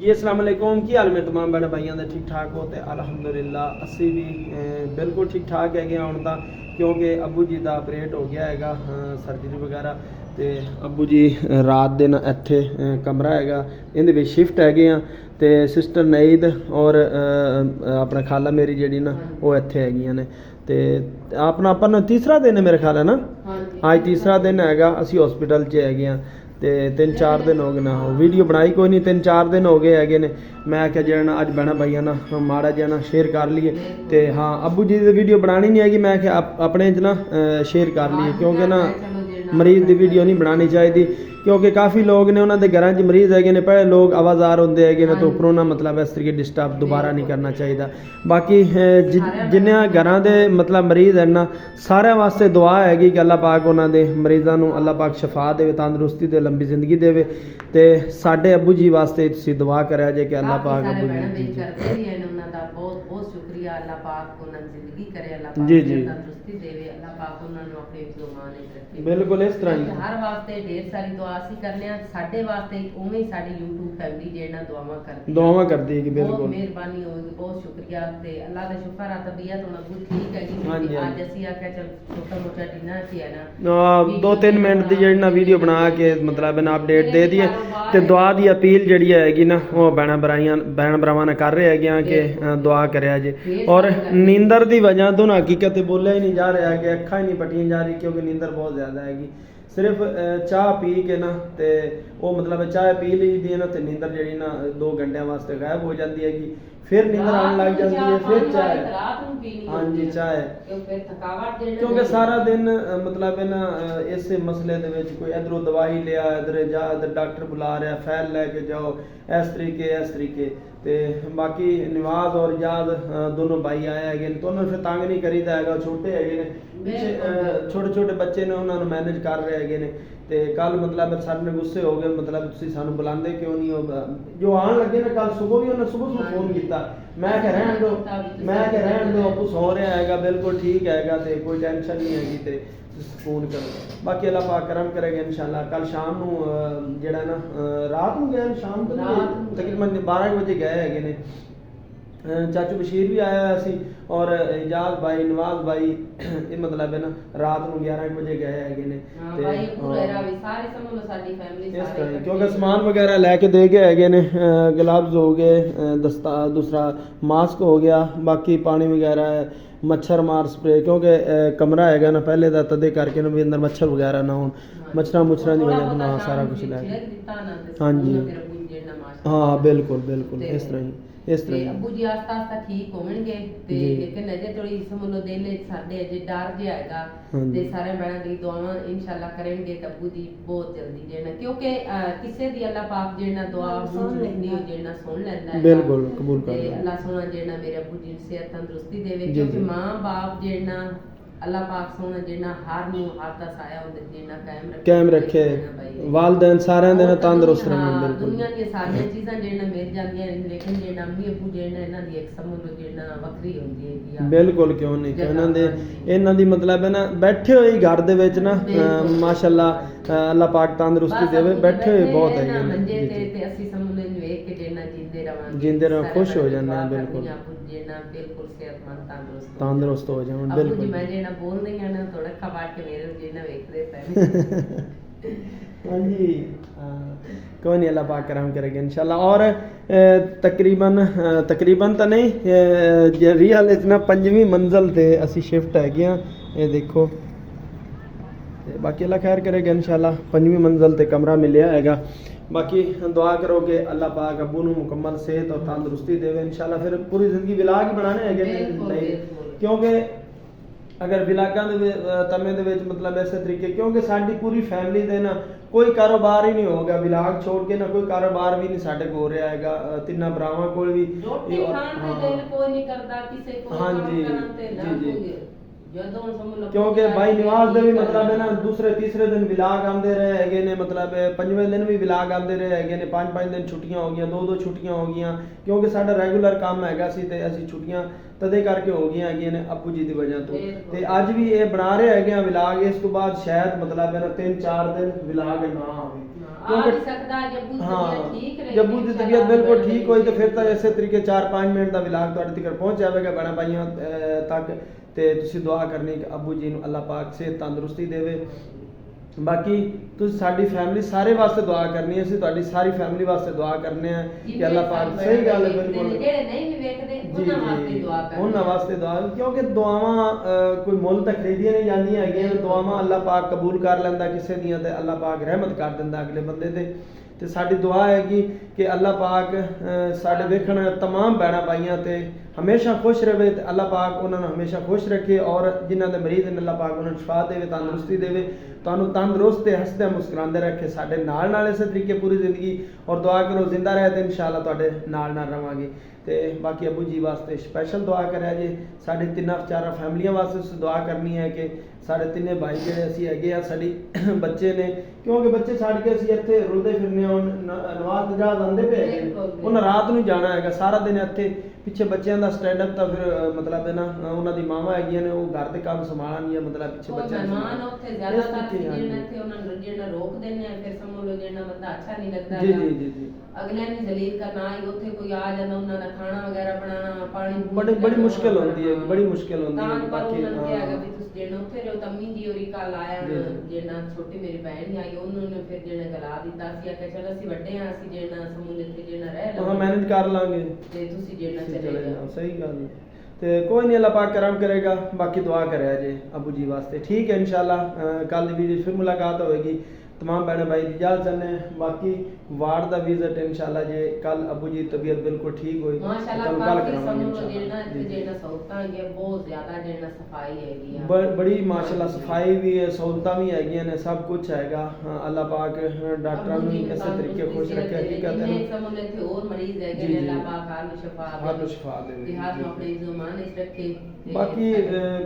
जी अस्सलाम वालेकुम की हाल में तमाम भैन भाइयों के ठीक ठाक हो तो अलहमदुलिल्लाह असी भी बिल्कुल ठीक ठाक है ਹੁਣ ਤਾਂ क्योंकि अबू जी का ऑपरेट हो गया है सर्जरी वगैरह तो अबू जी रात दिन ਇੱਥੇ कमरा है ਇਹਦੇ ਵਿੱਚ शिफ्ट ਹੈਗੇ ਆ ਤੇ सिस्टर नईद और अपना खाला मेरी ਜਿਹੜੀ ਨਾ ਉਹ ਇੱਥੇ ਹੈਗੀਆਂ ਨੇ ਤੇ ਆਪਣਾ ਆਪਾਂ ਨੂੰ ਤੀਸਰਾ ਦਿਨ ਹੈ ਮੇਰੇ ਖਿਆਲ ਹੈ ਨਾ ਅੱਜ ਤੀਸਰਾ ਦਿਨ ਹੈਗਾ ਅਸੀਂ ਹਸਪੀਟਲ 'ਚ ਹੈਗੇ ਆ ਤੇ 3-4 ਦਿਨ ਹੋ ਗਏ ਨਾ ਵੀਡੀਓ ਬਣਾਈ ਕੋਈ ਨਹੀਂ 3-4 ਦਿਨ ਹੋ ਗਏ ਹੈਗੇ ਨੇ ਮੈਂ ਕਿਹਾ ਜਿਹੜਾ ਅੱਜ ਬਹਿਣਾ ਭਾਈਆਂ ਨਾਲ ਮਾੜਾ ਜਿਹਾ ਨਾ ਸ਼ੇਅਰ ਕਰ ਲਈਏ ਤੇ ਹਾਂ ਅੱਬੂ ਜੀ ਦੀ ਵੀਡੀਓ ਬਣਾਣੀ ਨਹੀਂ ਹੈਗੀ ਮੈਂ ਕਿਹਾ ਆਪਣੇ 'ਚ ਨਾ ਸ਼ੇਅਰ ਕਰ ਲਈਏ ਕਿਉਂਕਿ ਨਾ ਮਰੀਜ਼ ਦੀ ਵੀਡੀਓ ਨਹੀਂ ਬਣਾਣੀ ਚਾਹੀਦੀ क्योंकि काफ़ी लोग ने उन्होंने घर च मरीज़ है ने पहले लोग आवाज़ार होंगे है ने तो उपरों ना मतलब इस तरीके डिस्टर्ब दोबारा नहीं करना चाहिए बाकी जिन्हें घर के मतलब मरीज़ हैं ना सारे वास्ते दुआ हैगी कि अल्लाह पाक उन्होंने मरीज़ों को अल्लाह पाक शफा दे तंदुरुस्ती दे लंबी जिंदगी दे ते साडे अबू जी वास्ते तुसीं दुआ करा जे कि अल्लाह पाक अबू जी बहुत शुक्रिया अल्लाह पाक उन्होंने जिंदगी करे अल्लाह पाक जी जी तंदुरुस्ती देवे अल्लाह पाक उन्होंने अपने ज़ुबान में रखे बिल्कुल इस तरह ही हर वास्ते ढेर सारी दुआ ਅਸੀਂ करने हैं साडे वास्ते उवें ही साडी YouTube फैमिली जेना दुआवां करदी है कि बिल्कुल बहुत मेहरबानी होगी बहुत शुक्रिया ते अल्लाह दा शुक्र है तबीयत हुन अबू ठीक है कि आज ਅਸੀਂ आख्या चल छोटा मोटा डिनर की है ना 2-3 मिनट दी जेड़ी ना वीडियो बना के मतलब ना अपडेट दे दिए ते दुआ दी अपील जेड़ी हैगी ना वो बहन भरावां ने कर रहे हैं कि दुआ करया जे और नींदर दी वजह तो ना हकीकत बोलिया ही नहीं जा रहा है कि अखां ही नहीं पटियां जा रही क्योंकि नींदर बहुत ज़्यादा हैगी सिर्फ चाह पी के ना ते वो मतलब चाह पी ली दी ना तो नींदर जी ना 2 घंटे वास्ते गायब हो जाती है फिर नींदर आने लग जाती है फिर चाय हाँ जी चाय क्योंकि सारा दिन मतलब है ना इस मसले दे विच कोई इधरों दवाई लिया इधर जा इधर डॉक्टर बुला रहा फैल लैके जाओ इस तरीके ते बाकी नवाज और इजाज दोनों भाई आए हैं तो उन्होंने फिर तंग नहीं करीदा है छोटे है छोटे छोटे बच्चे ने उन्होंने मैनेज कर रहे हैं ते कल मतलब सर ने गुस्से हो गए मतलब तुसीं सानू बुलांदे क्यों नहीं हो जो आन लगे ना कल सुबह भी उन्होंने सुबह फोन किया मैं कह रहन दो आपू सो रहा है बिल्कुल ठीक है ते कोई टेंशन नहीं हैगी ते फोन करो बाकी अल्लाह पाक करम करेगा इंशाल्लाह कल शाम नू जेड़ा ना रात नू गए शाम को तकरीबन 12 बजे गए है ने चाचू बशीर भी आया हुआ सी और इजाज भाई नवाज भाई ये मतलब है ना रात को 11 बजे गए है ने क्योंकि सामान वगैरह लैके दे गए है ने ग्लव्स हो गए दूसरा मास्क हो गया बाकी पानी वगैरह है मच्छर मार स्प्रे क्योंकि कमरा है ना पहले का तदे करके ना भी अंदर मच्छर वगैरह ना हो मच्छर की वजह ना सारा कुछ लैके हाँ जी हाँ बिल्कुल इस तरह ही ਤੇ ਅੱਬੂ ਜੀ ਆਸਤਾ ਆਸਤਾ ਠੀਕ ਹੋਣਗੇ ਤੇ ਲੇਕਿਨ ਅਜੇ ਥੋੜੀ ਸਮਝ ਲੋ ਦਿਲ ਵਿੱਚ ਸਾਡੇ ਅਜੇ ਡਰ ਜਿਹਾ ਹੈਗਾ ਤੇ ਸਾਰੇ ਭੈਣਾਂ ਦੀ ਦੁਆਵਾਂ ਇਨਸ਼ਾਅੱਲਾ ਕਰਨਗੇ ਤਾਂ ਅੱਬੂ ਜੀ ਬਹੁਤ ਜਲਦੀ ਜਿਹੜਾ ਕਿਉਂਕਿ ਕਿਸੇ ਦੀ ਅੱਲਾਹ ਪਾਕ ਜਿਹੜਾ ਦੁਆ ਨਹੀਂ ਹੋ ਜਿਹੜਾ ਸੁਣ ਲੈਂਦਾ ਹੈ ਬਿਲਕੁਲ ਕਬੂਲ ਕਰਦਾ ਤੇ ਅੱਲਾਹ ਸੋਹਣਾ ਜਿਹੜਾ ਮੇਰੇ ਅੱਬੂ ਜੀ ਨੂੰ ਸਿਹਤ ਤੰਦਰੁਸਤੀ ਦੇਵੇ ਕਿਉਂਕਿ ਮਾਂ ਬਾਪ ਜਿਹੜਾ अल्लाह पाक सोना जेना हार नु हाथ दा साया होंदे जेना कायम रखे वालिदैन सारे दे तंदुरुस्त रहन बिल्कुल दुनिया दी सारी चीज़ां जेना मिल जांदियां लेकिन जेना अम्मी अब्बू जेना इना दी एक समझ जेना वक्री होंदी है बिल्कुल क्यों नहीं इना दी मतलब है ना बैठे होए घर दे विच ना माशाअल्लाह अल्लाह पाक तंदुरुस्ती देवे बैठे होए बहुत है मंजे ते असि समझ ले वेख के जेना जिंदे रह खुश हो जांदे हैं बिल्कुल जेना बिल्कुल सेहतमंद तंदुरुस्त हो जाओ बिल्कुल मैं जेना बोल रही है ना थोड़ा कबाट के मेरे जेना वेखदे पहले हाँ जी कोई नहीं अल्लाह पाक करम करेगा इंशाल्लाह और तकरीबन तो नहीं रियल इतना 5वीं मंजिल ते असी शिफ्ट है गए ये देखो बाकी अल्लाह खैर करेगा इंशाल्लाह 5वीं मंजिल ते कमरा मिलया हैगा बाकी दुआ करो कि अल्लाह पाक अब्बू नू मुकम्मल सेहत और तंदुरुस्ती देवे इंशाल्लाह फिर पूरी जिंदगी विलाग ही बनाने है क्योंकि अगर विलागां दे तमे दे विच मतलब ऐसे तरीके क्योंकि साडी पूरी फैमिली दे ना कोई कारोबार ही नहीं होगा विलाग छोड़ के ना कोई कारोबार भी नहीं साडे हो रहा हैगा तिन्ना भरावां कोल भी रोटी खाण दे दिल कोई नहीं करदा किसे को हाँ जी जी क्योंकि भाई निवास दे भी मतलब है ना दूसरे तीसरे दिन विलाग आंदे रहे है ने मतलब 5वें दिन भी विलाग आंदे रहे है ने 5 दिन छुट्टियां हो गई 2 छुट्टियां हो गई क्योंकि साडा रेगुलर काम हैगा सी ते असी छुट्टियां तदे करके हो गई है ने अब्बू जी दी वजह तो ते अज भी ये बना रहे है विलाग इस तो बाद शायद मतलब है ना 3-4 दिन विलाग ना आवे ਆ ਨਹੀਂ ਸਕਦਾ ਜੱਬੂ ਦੀ ਤਬੀਅਤ ਠੀਕ ਰਹੇਗੀ ਜੱਬੂ ਦੀ ਤਬੀਅਤ ਬਿਲਕੁਲ ਠੀਕ ਹੋਈ ਤੇ ਫਿਰ ਤਾਂ ਇਸੇ ਤਰੀਕੇ 4-5 ਮਿੰਟ ਦਾ ਵਲੌਗ ਤੁਹਾਡੇ ਤੱਕ ਪਹੁੰਚ ਜਾਵੇਗਾ ਭੈਣਾਂ ਭਾਈਆਂ ਤੱਕ। ਤੇ ਤੁਸੀਂ ਦੁਆ ਕਰਨੀ ਕਿ ਅੱਬੂ ਜੀ ਨੂੰ ਅੱਲਾਹ ਪਾਕ ਸਿਹਤ ਤੰਦਰੁਸਤੀ ਦੇਵੇ। ਬਾਕੀ ਤੁਸੀਂ ਸਾਡੀ ਫੈਮਿਲੀ ਸਾਰੇ ਵਾਸਤੇ ਦੁਆ ਕਰਨੀ ਹੈ, ਅਸੀਂ ਤੁਹਾਡੀ ਸਾਰੀ ਫੈਮਿਲੀ ਵਾਸਤੇ ਦੁਆ ਕਰਨੇ ਆ ਕਿ ਅੱਲਾਹ ਪਾਕ ਸਹੀ ਗੱਲ ਹੈ ਬਿਲਕੁਲ ਜਿਹੜੇ ਨਹੀਂ ਵੀ ਵੇਖਦੇ ਉਹਨਾਂ ਵਾਸਤੇ ਦੁਆ ਕਰਨੀ, ਉਹਨਾਂ ਵਾਸਤੇ ਦੁਆ, ਕਿਉਂਕਿ ਦੁਆਵਾਂ ਕੋਈ ਮੁੱਲ ਤਾਂ ਖਰੀਦੀਆਂ ਨਹੀਂ ਜਾਂਦੀਆਂ ਹੈਗੀਆਂ। ਦੁਆਵਾਂ ਅੱਲਾਹ ਪਾਕ ਕਬੂਲ ਕਰ ਲੈਂਦਾ ਕਿਸੇ ਦੀਆਂ ਤੇ ਅੱਲਾਹ ਪਾਕ ਰਹਿਮਤ ਕਰ ਦਿੰਦਾ ਅਗਲੇ ਬੰਦੇ ਤੇ ਸਾਡੀ ਦੁਆ ਹੈਗੀ ਕਿ ਅੱਲਾਹ ਪਾਕ ਸਾਡੇ ਵੇਖਣ तमाम ਭੈਣਾਂ ਭਾਈਆਂ ਤੇ ਹਮੇਸ਼ਾ ਖੁਸ਼ ਰਹੇ ਤੇ ਅੱਲਾਹ ਪਾਕ ਉਹਨਾਂ ਨੂੰ ਹਮੇਸ਼ਾ ਖੁਸ਼ ਰੱਖੇ, ਔਰ ਜਿਨ੍ਹਾਂ ਦੇ ਮਰੀਜ਼ ਨੇ ਅੱਲਾਹ ਪਾਕ ਉਹਨਾਂ ਨੂੰ ਸ਼ਿਫਾ ਦੇਵੇ, ਤੰਦਰੁਸਤੀ ਦੇਵੇ, ਤੁਹਾਨੂੰ ਤੰਦਰੁਸਤ ਤੇ ਹੱਸਦੇ ਮੁਸਕਰਾਉਂਦੇ ਰੱਖੇ ਸਾਡੇ ਨਾਲ ਇਸੇ ਤਰੀਕੇ ਪੂਰੀ ਜ਼ਿੰਦਗੀ। ਔਰ ਦੁਆ ਕਰੋ ਜ਼ਿੰਦਾ ਰਹੇ ਤੇ ਇਨਸ਼ਾਅੱਲਾ ਤੁਹਾਡੇ ਨਾਲ ਰਵਾਂਗੇ। ਤੇ ਬਾਕੀ ਅੱਬੂ ਜੀ ਵਾਸਤੇ ਸਪੈਸ਼ਲ ਦੁਆ ਕਰਿਆ ਜੇ, ਸਾਡੇ ਤਿੰਨਾਂ ਚਾਰਾਂ ਫੈਮਲੀਆਂ ਵਾਸਤੇ ਤੁਸੀਂ ਦੁਆ ਕਰਨੀ ਹੈ ਕਿ ਸਾਡੇ ਤਿੰਨੇ ਭਾਈ ਜਿਹੜੇ ਅਸੀਂ ਹੈਗੇ ਆ, ਸਾਡੀ ਬੱਚੇ ਨੇ, ਕਿਉਂਕਿ ਬੱਚੇ ਛੱਡ ਕੇ ਅਸੀਂ ਇੱਥੇ ਰੁਲਦੇ ਫਿਰਨੇ ਹਾਂ। ਨਵਾਜ਼ ਤਜਾਜ਼ ਆਉਂਦੇ ਪਏ ਹੈਗੇ, ਉਹਨਾਂ ਰਾਤ ਨੂੰ ਜਾਣਾ ਹੈਗਾ, ਸਾਰਾ ਦਿਨ ਇੱਥੇ ਪਿੱਛੇ ਬੱਚਿਆਂ ਦਾ ਸਟੈਂਡ ਅਪ ਤਾਂ ਫਿਰ ਮਤਲਬ ਹੈ ਨਾ ਉਹਨਾਂ ਦੀ ਮਾਵਾਂ ਹੈਗੀਆਂ ਨੇ, ਉਹ ਘਰ ਦੇ ਕੰਮ ਸੰਭਾਲਣਗੀਆਂ, ਮਤਲਬ ਪਿੱਛੇ ਬੱਚਿਆਂ ਨੂੰ ਮਹਿਮਾਨ ਉੱਥੇ ਜ਼ਿਆਦਾ ਤੱਕ ਜਿਹੜਾ ਇੱਥੇ ਉਹਨਾਂ ਨੂੰ ਜਿਹੜਾ ਰੋਕ ਦਿੰਦੇ ਆ, ਫਿਰ ਸਮਝ ਲਓ ਜਿਹੜਾ ਬੰਦਾ ਅੱਛਾ ਨਹੀਂ ਲੱਗਦਾ ਜੀ ਅਗਲੇ ਨੂੰ ਜ਼ਲੀਲ ਕਰਨਾ ਹੀ, ਉੱਥੇ ਕੋਈ ਆ ਜਾਂਦਾ ਉਹਨਾਂ ਦਾ ਖਾਣਾ ਵਗੈਰਾ ਬਣਾਉਣਾ, ਪਾਣੀ ਬੜੀ ਮੁਸ਼ਕਿਲ ਹੁੰਦੀ ਹੈ, ਬੜੀ ਮੁਸ਼ਕਿਲ ਹੁੰਦੀ ਹੈ। ਬਾਕੀ ਉਹਨਾਂ ਨੇ ਹੈਗਾ ਵੀ ਤੁਸੀਂ ਜਿਹੜਾ ਉੱਥੇ ਰਹੋ, ਤਾਂ ਮੀਂਹ ਦੀ ਹੋਰੀ ਕੱਲ ਆਇਆ ਜਿਹੜਾ ਛੋਟੀ ਮੇਰੀ ਭੈਣ ਨਹੀਂ ਆਈ, ਉਹਨੂੰ ਨੇ ਫਿਰ ਜਿਹੜਾ ਗਲਾ ਦਿੱਤਾ ਸੀ, ਆਖਿਆ ਚਲ ਅਸੀਂ ਵੱਡੇ ਆ, ਅਸੀਂ ਜਿਹੜਾ ਸਮੁੰਦਰ ਤੇ ਜਿਹੜਾ ਰਹਿ ਲਵਾਂਗੇ, ਮੈਨੇਜ ਕਰ ਲਾਂਗੇ ਤੇ ਤੁਸੀਂ ਜਿਹੜਾ ਚਲੇ ਜਾਓ। ਸਹੀ ਗੱਲ ਤੇ ਕੋਈ ਨਹੀਂ, ਅੱਲਾਹ ਪਾਕ ਕਰਮ ਕਰੇਗਾ। ਬਾਕੀ ਦੁਆ ਕਰਿਆ ਜੇ ਅੱਬੂ ਜੀ ਵਾਸਤੇ, ठीक है इंशाल्लाह। कल की वीडियो फिर मुलाकात होगी। तमाम बहन भाई की इजाजत चाहते हैं। बाकी वार्ड का विजिट इंशाल्लाह जे कल अबू जी तबीयत बिल्कुल ठीक हुई माशाल्लाह काफी समझो जेना जेना सहूलतां है बहुत ज्यादा जेना सफाई हैगी है, बड़ी माशाल्लाह सफाई भी है, सहूलतां भी हैगियां ने, सब कुछ हैगा। अल्लाह पाक डॉक्टरां नु इस तरीके खुश रखे। हकीकत है समझ थे और मरीज हैगे ने, अल्लाह पाक हाल शिफा दे, बिहार में अपने जुबान इस रखे। बाकी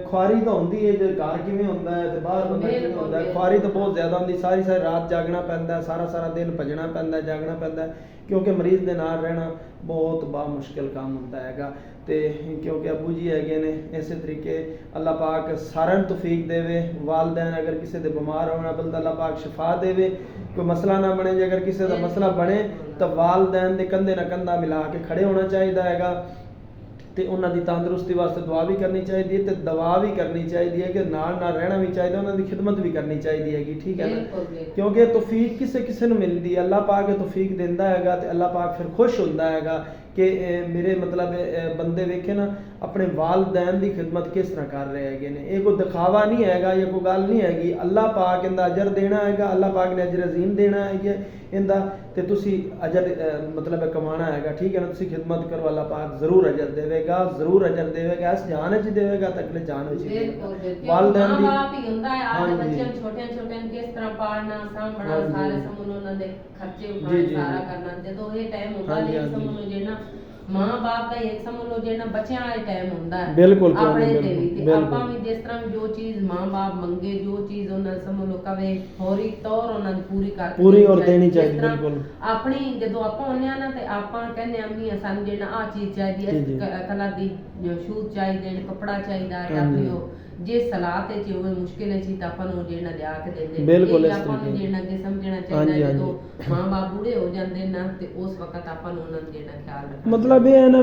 ख्वारी तो होंदी है, जे घर किवें हुंदा है ते बाहर बंदा किवें हुंदा है, ख्वारी तो बहुत ज्यादा होंदी, सारी रात जागना पैंदा, सारा दिन भजना पैंदा, जागना पैंदा, क्योंकि मरीज दे नाल रहना बहुत बड़ा मुश्किल काम होंदा हैगा। ते क्योंकि अबू जी हैगे ने इस तरीके अल्लाह पाक सारिਆਂ ਨੂੰ तौफीक देवे। वालदैन अगर किसी दे बीमार होना बल्कि अल्लाह पाक शिफा देवे, कोई मसला ना बने। जे अगर किसी दा मसला बने तो वालदैन दे कंधे नाल कंधा मिला के खड़े होना चाहिए हैगा, ਤੇ ਉਹਨਾਂ ਦੀ ਤੰਦਰੁਸਤੀ ਵਾਸਤੇ ਦੁਆ ਵੀ ਕਰਨੀ ਚਾਹੀਦੀ ਹੈ ਤੇ ਦਵਾ ਵੀ ਕਰਨੀ ਚਾਹੀਦੀ ਹੈ, ਕਿ ਨਾਲ ਰਹਿਣਾ ਵੀ ਚਾਹੀਦਾ, ਉਹਨਾਂ ਦੀ ਖਿਦਮਤ ਵੀ ਕਰਨੀ ਚਾਹੀਦੀ ਹੈਗੀ। ਠੀਕ ਹੈ ਨਾ, ਕਿਉਂਕਿ ਤੌਫੀਕ ਕਿਸੇ ਨੂੰ ਮਿਲਦੀ ਹੈ, ਅੱਲਾਹ ਪਾਕ ਤੌਫੀਕ ਦਿੰਦਾ ਹੈਗਾ ਤੇ ਅੱਲਾਹ ਪਾਕ ਫਿਰ ਖੁਸ਼ ਹੁੰਦਾ ਹੈਗਾ ਕਿ ਮੇਰੇ ਮਤਲਬ ਬੰਦੇ ਵੇਖੇ ਨਾ ਆਪਣੇ ਵਾਲदैन ਦੀ ਖਿਦਮਤ ਕਿਸ ਤਰ੍ਹਾਂ ਕਰ ਰਹੇ ਹੈਗੇ ਨੇ। ਇਹ ਕੋਈ ਦਿਖਾਵਾ ਨਹੀਂ ਹੈਗਾ, ਇਹ ਕੋਈ ਗੱਲ ਨਹੀਂ ਹੈਗੀ। ਅੱਲਾਹ ਪਾਕ ਇਹਦਾ ਅਜਰ ਦੇਣਾ ਹੈਗਾ, ਅੱਲਾਹ ਪਾਕ ਨੇ ਅਜਰ ਅਜ਼ੀਮ ਦੇਣਾ ਹੈਗਾ ਇਹਦਾ, ਤੇ ਤੁਸੀਂ ਅਜਰ ਮਤਲਬ ਕਮਾਣਾ ਹੈਗਾ। ਠੀਕ ਹੈ ਨਾ, ਤੁਸੀਂ ਖਿਦਮਤ ਕਰੋ, ਅੱਲਾਹ ਪਾਕ ਜ਼ਰੂਰ ਅਜਰ ਦੇਵੇਗਾ, ਜ਼ਰੂਰ ਅਜਰ ਦੇਵੇਗਾ। ਇਸ ਜਾਨ ਵਿੱਚ ਦੇਵੇਗਾ ਤਾਂ ਅਗਲੇ ਜਾਨ ਵਿੱਚ ਦੇਵੇਗਾ। ਵਾਲदैन ਦੀ ਆਪ ਹੀ ਹੁੰਦਾ ਹੈ, ਆਪ ਬੱਚਿਆਂ ਛੋਟੇ ਕਿਸ ਤਰ੍ਹਾਂ ਪਾਲਣਾ, ਸਾਂਭਣਾ, ਸਾਰੇ ਸਮੂਹ ਉਹਨਾਂ ਦੇ ਖਰਚੇ ਉਠਾਉਣੇ, ਸਾਰਾ ਕਰਨਾ। ਜਦੋਂ ਇਹ ਟਾਈਮ ਹੁੰਦਾ ਨਹੀਂ ਸਮੂਹ ਜਿਹੜਾ ਮਾਂ ਬਾਪ ਦਾ ਇੱਕ ਸਮਝ ਲਓ ਜਿਹੜਾ ਬੱਚਿਆਂ ਵਾਲਾ ਟਾਈਮ ਹੁੰਦਾ ਹੈ ਬਿਲਕੁਲ ਆਪਣੇ ਤੇ ਵੀ, ਤੇ ਆਪਾਂ ਵੀ ਜਿਸ ਤਰ੍ਹਾਂ ਜੋ ਚੀਜ਼ ਮਾਂ ਬਾਪ ਮੰਗੇ, ਜੋ ਚੀਜ਼ ਉਹਨਾਂ ਸਮਝ ਲਓ ਕਵੇ ਫੌਰੀ ਤੌਰ ਉਹਨਾਂ ਦੀ ਪੂਰੀ ਔਰ ਦੇਣੀ ਚਾਹੀਦੀ। ਬਿਲਕੁਲ ਆਪਣੀ ਜਦੋਂ ਆਪਾਂ ਹੁੰਨੇ ਆ ਨਾ ਤੇ ਆਪਾਂ ਕਹਿੰਦੇ ਆ ਵੀ ਸਾਨੂੰ ਜਿਹੜਾ ਆ ਚੀਜ਼ ਚਾਹੀਦੀ ਹੈ, ਕਲਰ ਦੀ ਸ਼ੂਜ਼ ਚਾਹੀਦੇ ਨੇ, ਕੱਪੜਾ ਚਾਹੀਦਾ ਹੈ, ਆਪਣੀ ਉਹ ਜੇ ਸਲਾਹ ਤੇ ਹੋਵੇ ਮੁਸ਼ਕਿਲ ਹੈ ਚੀਜ਼ ਆਪਾਂ ਨੂੰ ਜਿਹੜਾ ਲਿਆ ਕੇ ਦਿੰਦੇ। ਬਿਲਕੁਲ ਆਪਾਂ ਨੂੰ ਜਿਹੜਾ ਅੱਗੇ ਸਮਝਣਾ ਚਾਹੀਦਾ, ਜਦੋਂ ਮਾਂ ਬਾਪ ਬੁੜੇ ਹੋ ਜਾਂਦੇ ਨਾ ਤੇ ਉਸ ਵਕਤ ਆਪਾਂ ਨੂੰ ਉਹਨਾਂ ਦਾ ਜਿਹੜਾ ਖਿਆਲ ਰੱਖਣਾ। ਮਤਲਬ ਇਹ ਹੈ ਨਾ,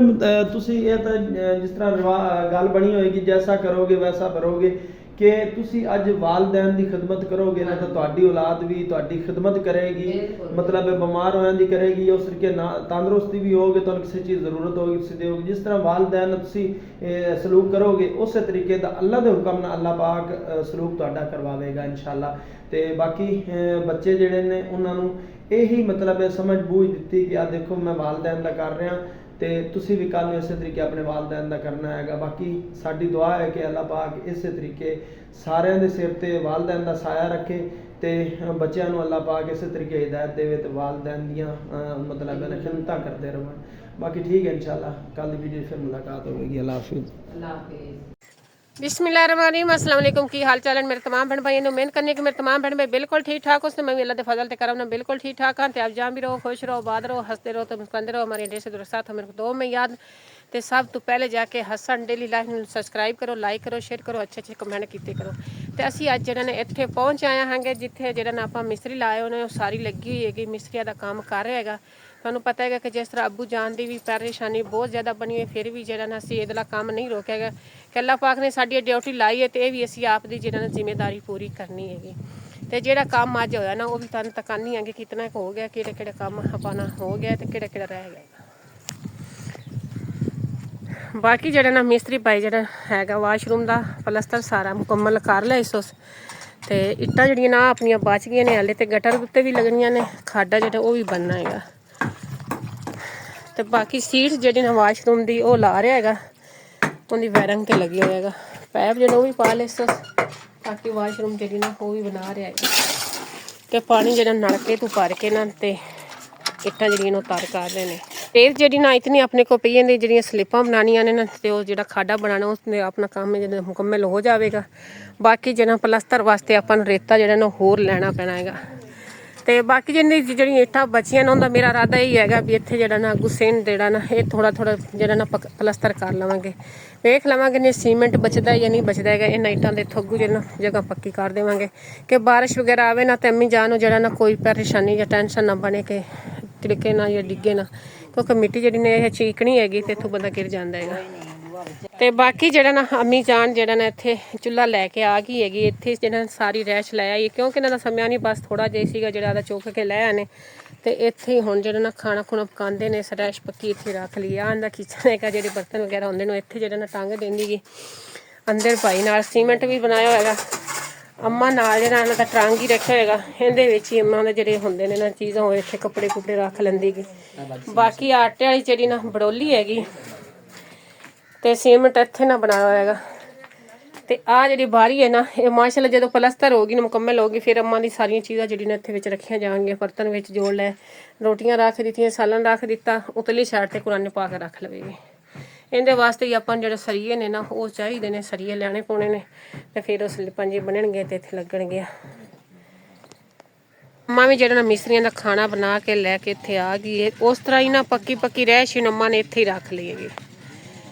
ਤੁਸੀਂ ਇਹ ਤਾਂ ਜਿਸ ਤਰ੍ਹਾਂ ਗੱਲ ਬਣੀ ਹੋਏਗੀ, ਜੈਸਾ ਕਰੋਗੇ ਵੈਸਾ ਭਰੋਗੇ, ਕਿ ਤੁਸੀਂ ਅੱਜ ਵਾਲदैन ਦੀ ਖਿਦਮਤ ਕਰੋਗੇ ਨਾ ਤਾਂ ਤੁਹਾਡੀ ਔਲਾਦ ਵੀ ਤੁਹਾਡੀ ਖਿਦਮਤ ਕਰੇਗੀ, ਮਤਲਬ ਬਿਮਾਰ ਹੋਣ ਦੀ ਕਰੇਗੀ, ਉਸ ਤਰੀਕੇ ਨਾਲ ਤੰਦਰੁਸਤੀ ਵੀ ਹੋਗੇ, ਤੁਹਾਨੂੰ ਕਿਸੇ ਚੀਜ਼ ਜ਼ਰੂਰਤ ਹੋਗੀ ਤੁਸੀਂ ਦੇਓਗੇ। ਜਿਸ ਤਰ੍ਹਾਂ ਵਾਲदैन ਨਾਲ ਤੁਸੀਂ ਸਲੂਕ ਕਰੋਗੇ, ਉਸੇ ਤਰੀਕੇ ਦਾ ਅੱਲਾਹ ਦੇ ਹੁਕਮ ਨਾਲ ਅੱਲਾਹ ਪਾਕ ਸਲੂਕ ਤੁਹਾਡਾ ਕਰਵਾਵੇਗਾ ਇਨਸ਼ਾਅੱਲਾ। ਤੇ ਬਾਕੀ ਬੱਚੇ ਜਿਹੜੇ ਨੇ ਉਹਨਾਂ ਨੂੰ ਇਹੀ ਮਤਲਬ ਸਮਝ ਬੂਝ ਦਿੱਤੀ ਕਿ ਆ ਦੇਖੋ ਮੈਂ ਵਾਲदैन ਦਾ ਕਰ ਰਿਹਾ ਤੇ ਤੁਸੀਂ ਵੀ ਕੱਲ ਨੂੰ ਇਸੇ ਤਰੀਕੇ ਆਪਣੇ ਵਾਲदैन ਦਾ ਕਰਨਾ ਹੈਗਾ। ਬਾਕੀ ਸਾਡੀ ਦੁਆ ਹੈ ਕਿ ਅੱਲਾਹ ਪਾਕ ਇਸੇ ਤਰੀਕੇ ਸਾਰਿਆਂ ਦੇ ਸਿਰ ਤੇ ਵਾਲदैन ਦਾ ਸਾਇਆ ਰੱਖੇ ਤੇ ਬੱਚਿਆਂ ਨੂੰ ਅੱਲਾਹ ਪਾਕ ਇਸੇ ਤਰੀਕੇ ਹਿਦਾਇਤ ਦੇਵੇ ਤੇ ਵਾਲदैन ਦੀਆਂ ਮਤਲਬ ਖਿਦਮਤਾਂ ਕਰਦੇ ਰਹਿਣ। ਬਾਕੀ ठीक है इंशाल्लाह, कल की वीडियो फिर मुलाकात होगी। अल्लाह हाफिज़। बिस्मिल्लाहिर्रहमानिर्रहीम, अस्सलाम वालेकुम। की हाल चाल है मेरे तमाम बहन भाई, उम्मीद करने कि मेरे तमाम बहन भाई बिल्कुल ठीक ठाक उसने मैं भी अल्लाह के फजल ते करम ना बिल्कुल ठीक ठाक हाँ। तो आप जहाँ भी रहो खुश रहो, आबाद रहो, हंसते रहो तो मुस्कुराते रहो। हमारे डेढ़ से दूर साथ हो मेरे को दो में याद तो सब तो पहले जाके हसन डेली लाइफ में सब्सक्राइब करो, लाइक करो, शेयर करो, अच्छे कमेंट कीते करो। ਤੇ ਅਸੀਂ ਅੱਜ ਜਿਹੜਾ ਨੇ ਇੱਥੇ ਪਹੁੰਚ ਆਏ ਹਾਂਗੇ ਜਿੱਥੇ ਜਿਹੜਾ ਨਾ ਆਪਾਂ ਮਿਸਤਰੀ ਲਾਏ ਉਹਨੇ ਉਹ ਸਾਰੀ ਲੱਗੀ ਹੋਈ ਹੈਗੀ, ਮਿਸਤਰੀਆਂ ਦਾ ਕੰਮ ਕਰ ਰਿਹਾ ਹੈਗਾ। ਤੁਹਾਨੂੰ ਪਤਾ ਹੈਗਾ ਕਿ ਜਿਸ ਤਰ੍ਹਾਂ ਅੱਬੂ ਜਾਨ ਦੀ ਵੀ ਪਰੇਸ਼ਾਨੀ ਬਹੁਤ ਜ਼ਿਆਦਾ ਬਣੀ ਹੋਈ, ਫਿਰ ਵੀ ਜਿਹੜਾ ਨਾ ਅਸੀਂ ਇਹਦਾ ਕੰਮ ਨਹੀਂ ਰੋਕਿਆ ਹੈਗਾ ਕਿ ਅੱਲਾਹ ਪਾਕ ਨੇ ਸਾਡੀ ਡਿਊਟੀ ਲਾਈ ਹੈ ਤੇ ਇਹ ਵੀ ਅਸੀਂ ਆਪ ਦੀ ਜਿਹੜਾ ਨਾ ਜ਼ਿੰਮੇਵਾਰੀ ਪੂਰੀ ਕਰਨੀ ਹੈਗੀ। ਤੇ ਜਿਹੜਾ ਕੰਮ ਅੱਜ ਹੋਇਆ ਨਾ ਉਹ ਵੀ ਤੁਹਾਨੂੰ ਤਕਾਨੀ ਆਂਗੇ ਕਿਤਨਾ ਕੁ ਹੋ ਗਿਆ, ਕਿਹੜੇ ਕਿਹੜੇ ਕੰਮ ਆਪਾਂ ਨਾ ਹੋ ਗਿਆ ਤੇ ਕਿਹੜਾ ਕਿਹੜਾ ਰਹਿ ਗਿਆ। ਬਾਕੀ ਜਿਹੜਾ ਨਾ ਮਿਸਤਰੀ ਭਾਈ ਜਿਹੜਾ ਹੈਗਾ ਵਾਸ਼ਰੂਮ ਦਾ ਪਲਸਤਰ ਸਾਰਾ ਮੁਕੰਮਲ ਕਰ ਲਿਆ ਇਸ ਤੇ ਇੱਟਾਂ ਜਿਹੜੀਆਂ ਨਾ ਆਪਣੀਆਂ ਬਚ ਗਈਆਂ ਨੇ ਹਾਲੇ ਤੇ ਗਟਰ ਉੱਤੇ ਵੀ ਲੱਗਣੀਆਂ ਨੇ, ਖਾਡਾ ਜਿਹੜਾ ਉਹ ਵੀ ਬਣਨਾ ਹੈਗਾ। ਤੇ ਬਾਕੀ ਸੀਟ ਜਿਹੜੀ ਨਾ ਵਾਸ਼ਰੂਮ ਦੀ ਉਹ ਲਾ ਰਿਹਾ ਹੈਗਾ, ਉਹਦੀ ਵਾਇਰਿੰਗ ਤੇ ਲੱਗੀ ਹੋਇਆ ਹੈਗਾ। ਪੈਪ ਜਿਹੜਾ ਉਹ ਵੀ ਪਾ ਲਿਆ ਇਸ ਬਾਕੀ ਵਾਸ਼ਰੂਮ ਜਿਹੜੀ ਨਾ ਉਹ ਵੀ ਬਣਾ ਰਿਹਾ ਹੈਗਾ ਤੇ ਪਾਣੀ ਜਿਹੜਾ ਨਲਕੇ ਤੋਂ ਭਰ ਕੇ ਨਾ ਤੇ ਇੱਟਾਂ ਜਿਹੜੀਆਂ ਨੂੰ ਤਰ ਕਰ ਰਹੇ ਨੇ। ਫੇਰ ਜਿਹੜੀ ਨਾ ਇਤਨੀ ਆਪਣੇ ਕੋ ਪਈ ਜਾਂਦੀ ਜਿਹੜੀਆਂ ਸਲਿੱਪਾਂ ਬਣਾਉਣੀਆਂ ਨੇ ਨਾ ਤੇ ਉਹ ਜਿਹੜਾ ਖਾਡਾ ਬਣਾਉਣਾ ਉਸਨੇ ਆਪਣਾ ਕੰਮ ਜਿਹੜਾ ਮੁਕੰਮਲ ਹੋ ਜਾਵੇਗਾ। ਬਾਕੀ ਜਿਹੜਾ ਪਲਸਤਰ ਵਾਸਤੇ ਆਪਾਂ ਨੂੰ ਰੇਤਾ ਜਿਹੜਾ ਨਾ ਹੋਰ ਲੈਣਾ ਪੈਣਾ ਹੈਗਾ। ਤੇ ਬਾਕੀ ਜਿਹੜੀਆਂ ਇੱਟਾਂ ਬਚੀਆਂ ਨੇ ਉਹਦਾ ਮੇਰਾ ਇਰਾਦਾ ਇਹ ਹੈਗਾ ਵੀ ਇੱਥੇ ਜਿਹੜਾ ਨਾ ਗੁਸੇਨ ਜਿਹੜਾ ਨਾ ਇਹ ਥੋੜਾ ਜਿਹੜਾ ਨਾ ਪਲਸਤਰ ਕਰ ਲਵਾਂਗੇ, ਵੇਖ ਲਵਾਂਗੇ ਨੇ ਸੀਮੈਂਟ ਬਚਦਾ ਜਾਂ ਨਹੀਂ ਬਚਦਾ ਹੈਗਾ। ਇਹਨਾਂ ਇੱਟਾਂ ਦੇ ਥੱਗੂ ਜਿਹੜਾ ਜਗ੍ਹਾ ਪੱਕੀ ਕਰ ਦੇਵਾਂਗੇ ਕਿ ਬਾਰਿਸ਼ ਵਗੈਰਾ ਆਵੇ ਨਾ ਤੇ ਅੰਮੀ ਜਾਨ ਨੂੰ ਜਿਹੜਾ ਨਾ ਕੋਈ ਪਰੇਸ਼ਾਨੀ ਜਾਂ ਟੈਨਸ਼ਨ ਨਾ ਬਣੇ ਕਿ ਤਿੜਕੇ ਨਾ ਜਾਂ ਡਿੱਗੇ ਨਾ, ਕਿਉਂਕਿ ਮਿੱਟੀ ਜਿਹੜੀ ਨੇ ਇਹ ਚੀਕਣੀ ਹੈਗੀ ਤੇ ਇੱਥੋਂ ਬੰਦਾ ਗਿਰ ਜਾਂਦਾ ਹੈਗਾ। ਤੇ ਬਾਕੀ ਜਿਹੜਾ ਨਾ ਅੰਮੀ ਜਾਨ ਜਿਹੜਾ ਨਾ ਇੱਥੇ ਚੁੱਲ੍ਹਾ ਲੈ ਕੇ ਆ ਗਈ ਹੈਗੀ, ਇੱਥੇ ਜਿਹੜਾ ਸਾਰੀ ਰੈਸ਼ ਲੈ ਆਈ ਕਿਉਂਕਿ ਇਹਨਾਂ ਦਾ ਸਮਿਆਂ ਨਹੀਂ ਬਸ ਥੋੜਾ ਜਿਹਾ ਸੀਗਾ ਜਿਹੜਾ ਦਾ ਚੁੱਕ ਕੇ ਲੈ ਆਨੇ ਤੇ ਇੱਥੇ ਹੁਣ ਜਿਹੜਾ ਨਾ ਖਾਣਾ ਖੁਣਾ ਪਕਾਉਂਦੇ ਨੇ। ਰੈਸ਼ ਪੱਕੀ ਇੱਥੇ ਰੱਖ ਲਈ ਆ ਇਹਦਾ ਕਿਚਨ ਹੈਗਾ, ਜਿਹੜੇ ਬਰਤਨ ਵਗੈਰਾ ਹੁੰਦੇ ਨੇ ਇੱਥੇ ਜਿਹੜਾ ਨਾ ਟੰਗ ਦਿੰਦੀ ਗੀ। ਅੰਦਰ ਭਾਈ ਨਾਲ ਸੀਮੈਂਟ ਵੀ ਬਣਾਇਆ ਹੋਏਗਾ, ਅੰਮਾ ਨਾਲ ਜਿਹੜਾ ਇਹਨਾਂ ਦਾ ਟਰੰਕ ਹੀ ਰੱਖਿਆ ਹੋਏਗਾ, ਇਹਦੇ ਵਿੱਚ ਹੀ ਅੰਮਾ ਦੇ ਜਿਹੜੇ ਹੁੰਦੇ ਨੇ ਨਾ ਚੀਜ਼ਾਂ ਉਹ ਇੱਥੇ ਕੱਪੜੇ ਕੁਪੜੇ ਰੱਖ ਲੈਂਦੀ ਗੀ। ਬਾਕੀ ਆਟੇ ਵਾਲੀ ਜਿਹੜੀ ਨਾ ਬੜੋਲੀ ਹੈਗੀ ਤੇ ਸੀਮੈਂਟ ਇੱਥੇ ਨਾ ਬਣਾਇਆ ਹੋਏਗਾ। ਤੇ ਆਹ ਜਿਹੜੀ ਬਾਰੀ ਹੈ ਨਾ ਇਹ ਮਾਸ਼ਾਅੱਲਾ ਜਦੋਂ ਪਲਸਤਰ ਹੋ ਗਈ ਨਾ ਮੁਕੰਮਲ ਹੋ ਗਈ ਫਿਰ ਅੰਮਾ ਦੀ ਸਾਰੀਆਂ ਚੀਜ਼ਾਂ ਜਿਹੜੀਆਂ ਨੇ ਇੱਥੇ ਵਿੱਚ ਰੱਖੀਆਂ ਜਾਣਗੀਆਂ। ਬਰਤਨ ਵਿੱਚ ਜੋੜ ਲੈ, ਰੋਟੀਆਂ ਰੱਖ ਦਿੱਤੀਆਂ, ਸਾਲਨ ਰੱਖ ਦਿੱਤਾ, ਉਤਲੀ ਸਾਈਡ ਤੇ ਕੁਰਾਨ ਪਾ ਕੇ ਰੱਖ ਲਵੇਗੀ। ਇਹਦੇ ਵਾਸਤੇ ਹੀ ਆਪਾਂ ਜਿਹੜੇ ਸਰੀਏ ਨੇ ਨਾ ਉਹ ਚਾਹੀਦੇ ਨੇ, ਸਰੀਏ ਲੈਣੇ ਪਾਉਣੇ ਨੇ ਤੇ ਫਿਰ ਉਹ ਸਲਿੱਪਾਂ ਜੀ ਬਣਨਗੇ ਤੇ ਇੱਥੇ ਲੱਗਣਗੇ। ਅੰਮਾ ਵੀ ਜਿਹੜਾ ਨਾ ਮਿਸਤਰੀਆਂ ਦਾ ਖਾਣਾ ਬਣਾ ਕੇ ਲੈ ਕੇ ਇੱਥੇ ਆ ਗਈ ਹੈ। ਉਸ ਤਰ੍ਹਾਂ ਹੀ ਨਾ ਪੱਕੀ ਰਹਿਸ਼ ਅੰਮਾ ਨੇ ਇੱਥੇ ਹੀ ਰੱਖ ਲਈ ਹੈਗੀ।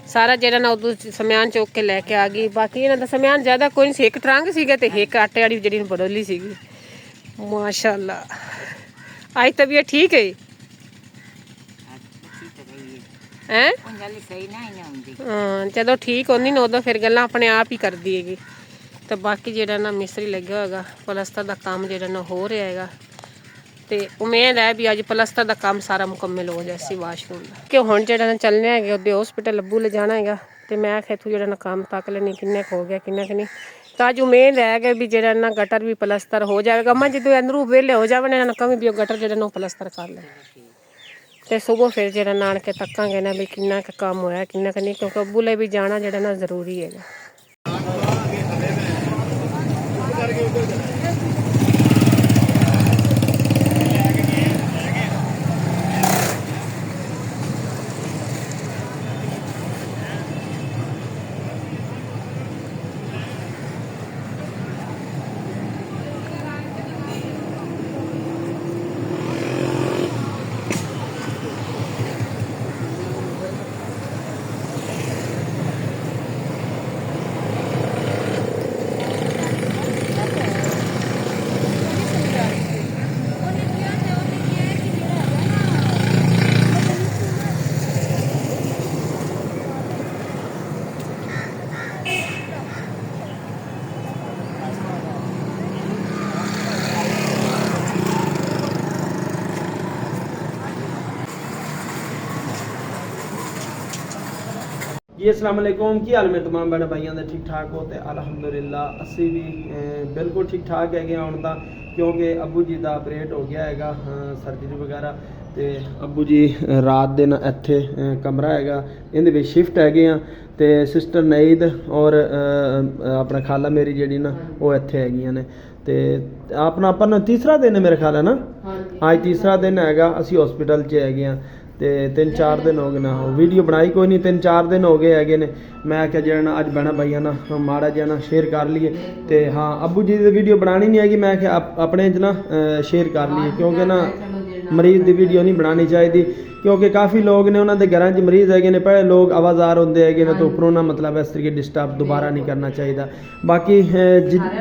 ਸਾਰਾ ਜਿਹੜਾ ਨਾ ਉਦੋਂ ਸਮਾਨ ਚੁੱਕ ਕੇ ਲੈ ਕੇ ਆ ਗਈ। ਬਾਕੀ ਇਹਨਾਂ ਦਾ ਸਮਾਨ ਜ਼ਿਆਦਾ ਕੋਈ ਨਹੀਂ ਸੀ, ਇੱਕ ਟਰੰਕ ਸੀਗਾ ਤੇ ਇੱਕ ਆਟੇ ਵਾਲੀ ਜਿਹੜੀ ਬੜੋਲੀ ਸੀਗੀ। ਮਾਸ਼ਾਅੱਲਾ ਅੱਜ ਤਬੀਅਤ ਠੀਕ ਹੈ ਹੈਂ? ਹਾਂ ਜਦੋਂ ਠੀਕ ਹੁੰਦੀ ਨਾ ਉਦੋਂ ਫਿਰ ਗੱਲਾਂ ਆਪਣੇ ਆਪ ਹੀ ਕਰਦੀ ਹੈਗੀ। ਤੇ ਬਾਕੀ ਜਿਹੜਾ ਨਾ ਮਿਸਤਰੀ ਲੱਗਿਆ ਹੋਏਗਾ, ਪਲਸਤਰ ਦਾ ਕੰਮ ਜਿਹੜਾ ਨਾ ਹੋ ਰਿਹਾ ਹੈਗਾ ਤੇ ਉਮੀਦ ਹੈ ਵੀ ਅੱਜ ਪਲਸਤਰ ਦਾ ਕੰਮ ਸਾਰਾ ਮੁਕੰਮਲ ਹੋ ਜਾਏ ਵਾਸ਼ਰੂਮ ਦਾ। ਕਿ ਹੁਣ ਜਿਹੜਾ ਨਾ ਚੱਲਣੇ ਹੈਗੇ ਉਹਦੇ ਹਸਪੀਟਲ ਅੱਬੂ ਲੈ ਜਾਣਾ ਹੈਗਾ ਤੇ ਮੈਂ ਆਖਿਆ ਇੱਥੋਂ ਜਿਹੜਾ ਨਾ ਕੰਮ ਤੱਕ ਲੈਣੀ ਕਿੰਨਾ ਕੁ ਹੋ ਗਿਆ ਕਿੰਨਾ ਕੁ ਨਹੀਂ। ਤਾਂ ਅੱਜ ਉਮੀਦ ਹੈ ਕਿ ਵੀ ਜਿਹੜਾ ਨਾ ਗਟਰ ਵੀ ਪਲਸਤਰ ਹੋ ਜਾਵੇਗਾ। ਮੈਂ ਜਦੋਂ ਅੰਦਰੋਂ ਵਿਹਲੇ ਹੋ ਜਾਵਣੇ ਨਾ ਕਵੇਂ ਵੀ ਉਹ ਗਟਰ ਜਿਹੜਾ ਨਾ ਪਲਸਤਰ ਕਰ ਲੈ ਤੇ ਸੁਬਹ ਫਿਰ ਜਿਹੜਾ ਨਾਨ ਕੇ ਤੱਕਾਂਗੇ ਨਾ ਵੀ ਕਿੰਨਾ ਕੁ ਕੰਮ ਹੋਇਆ ਕਿੰਨਾ ਕੁ ਨਹੀਂ, ਕਿਉਂਕਿ ਅੱਬੂ ਲਈ ਵੀ ਜਾਣਾ ਜਿਹੜਾ ਨਾ ਜ਼ਰੂਰੀ ਹੈਗਾ। जी अस्सलाम वालेकुम की हाल में तमाम भैन भाइयों के ठीक ठाक हो तो अलहमदुलिल्ला असी भी बिल्कुल ठीक ठाक है ਹੁਣ ਤਾਂ क्योंकि अबू जी का ऑपरेट हो गया है सर्जरी वगैरह तो अबू जी रात दिन ਇੱਥੇ कमरा है ਇਹਦੇ ਵਿੱਚ शिफ्ट है ਤੇ ਸਿਸਟਰ ਨਈਦ ਔਰ ਆਪਣਾ ਖਾਲਾ ਮੇਰੀ ਜਿਹੜੀ ਨਾ ਉਹ ਇੱਥੇ ਹੈਗੀਆਂ ਨੇ ਤੇ ਆਪਾਂ ਨੂੰ ਤੀਸਰਾ ਦਿਨ ਹੈ ਮੇਰੇ ਖਿਆਲ ਹੈ ਨਾ ਅੱਜ ਤੀਸਰਾ ਦਿਨ ਹੈਗਾ ਅਸੀਂ ਹਸਪੀਟਲ 'ਚ ਹੈਗੇ ਆ ਤੇ 3-4 दिन हो गए ना वीडियो बनाई कोई नहीं 3-4 दिन हो गए है ने मैं क्या जरा अज भैन भाइयों ना माड़ा जहा ना शेयर कर लिए तो हाँ अबू जी की वीडियो बनानी नहीं हैगी मैं अपने च ना शेयर कर लिए क्योंकि ना मरीज की वीडियो नहीं बनानी चाहिए ਕਿਉਂਕਿ ਕਾਫੀ ਲੋਕ ਨੇ ਉਹਨਾਂ ਦੇ ਘਰਾਂ 'ਚ ਮਰੀਜ਼ ਹੈਗੇ ਨੇ, ਪਹਿਲੇ ਲੋਕ ਆਵਾਜ਼ਾਰ ਹੁੰਦੇ ਹੈਗੇ ਨੇ, ਤਾਂ ਉੱਪਰੋਂ ਨਾ ਮਤਲਬ ਇਸ ਤਰੀਕੇ ਡਿਸਟਰਬ ਦੁਬਾਰਾ ਨਹੀਂ ਕਰਨਾ ਚਾਹੀਦਾ। ਬਾਕੀ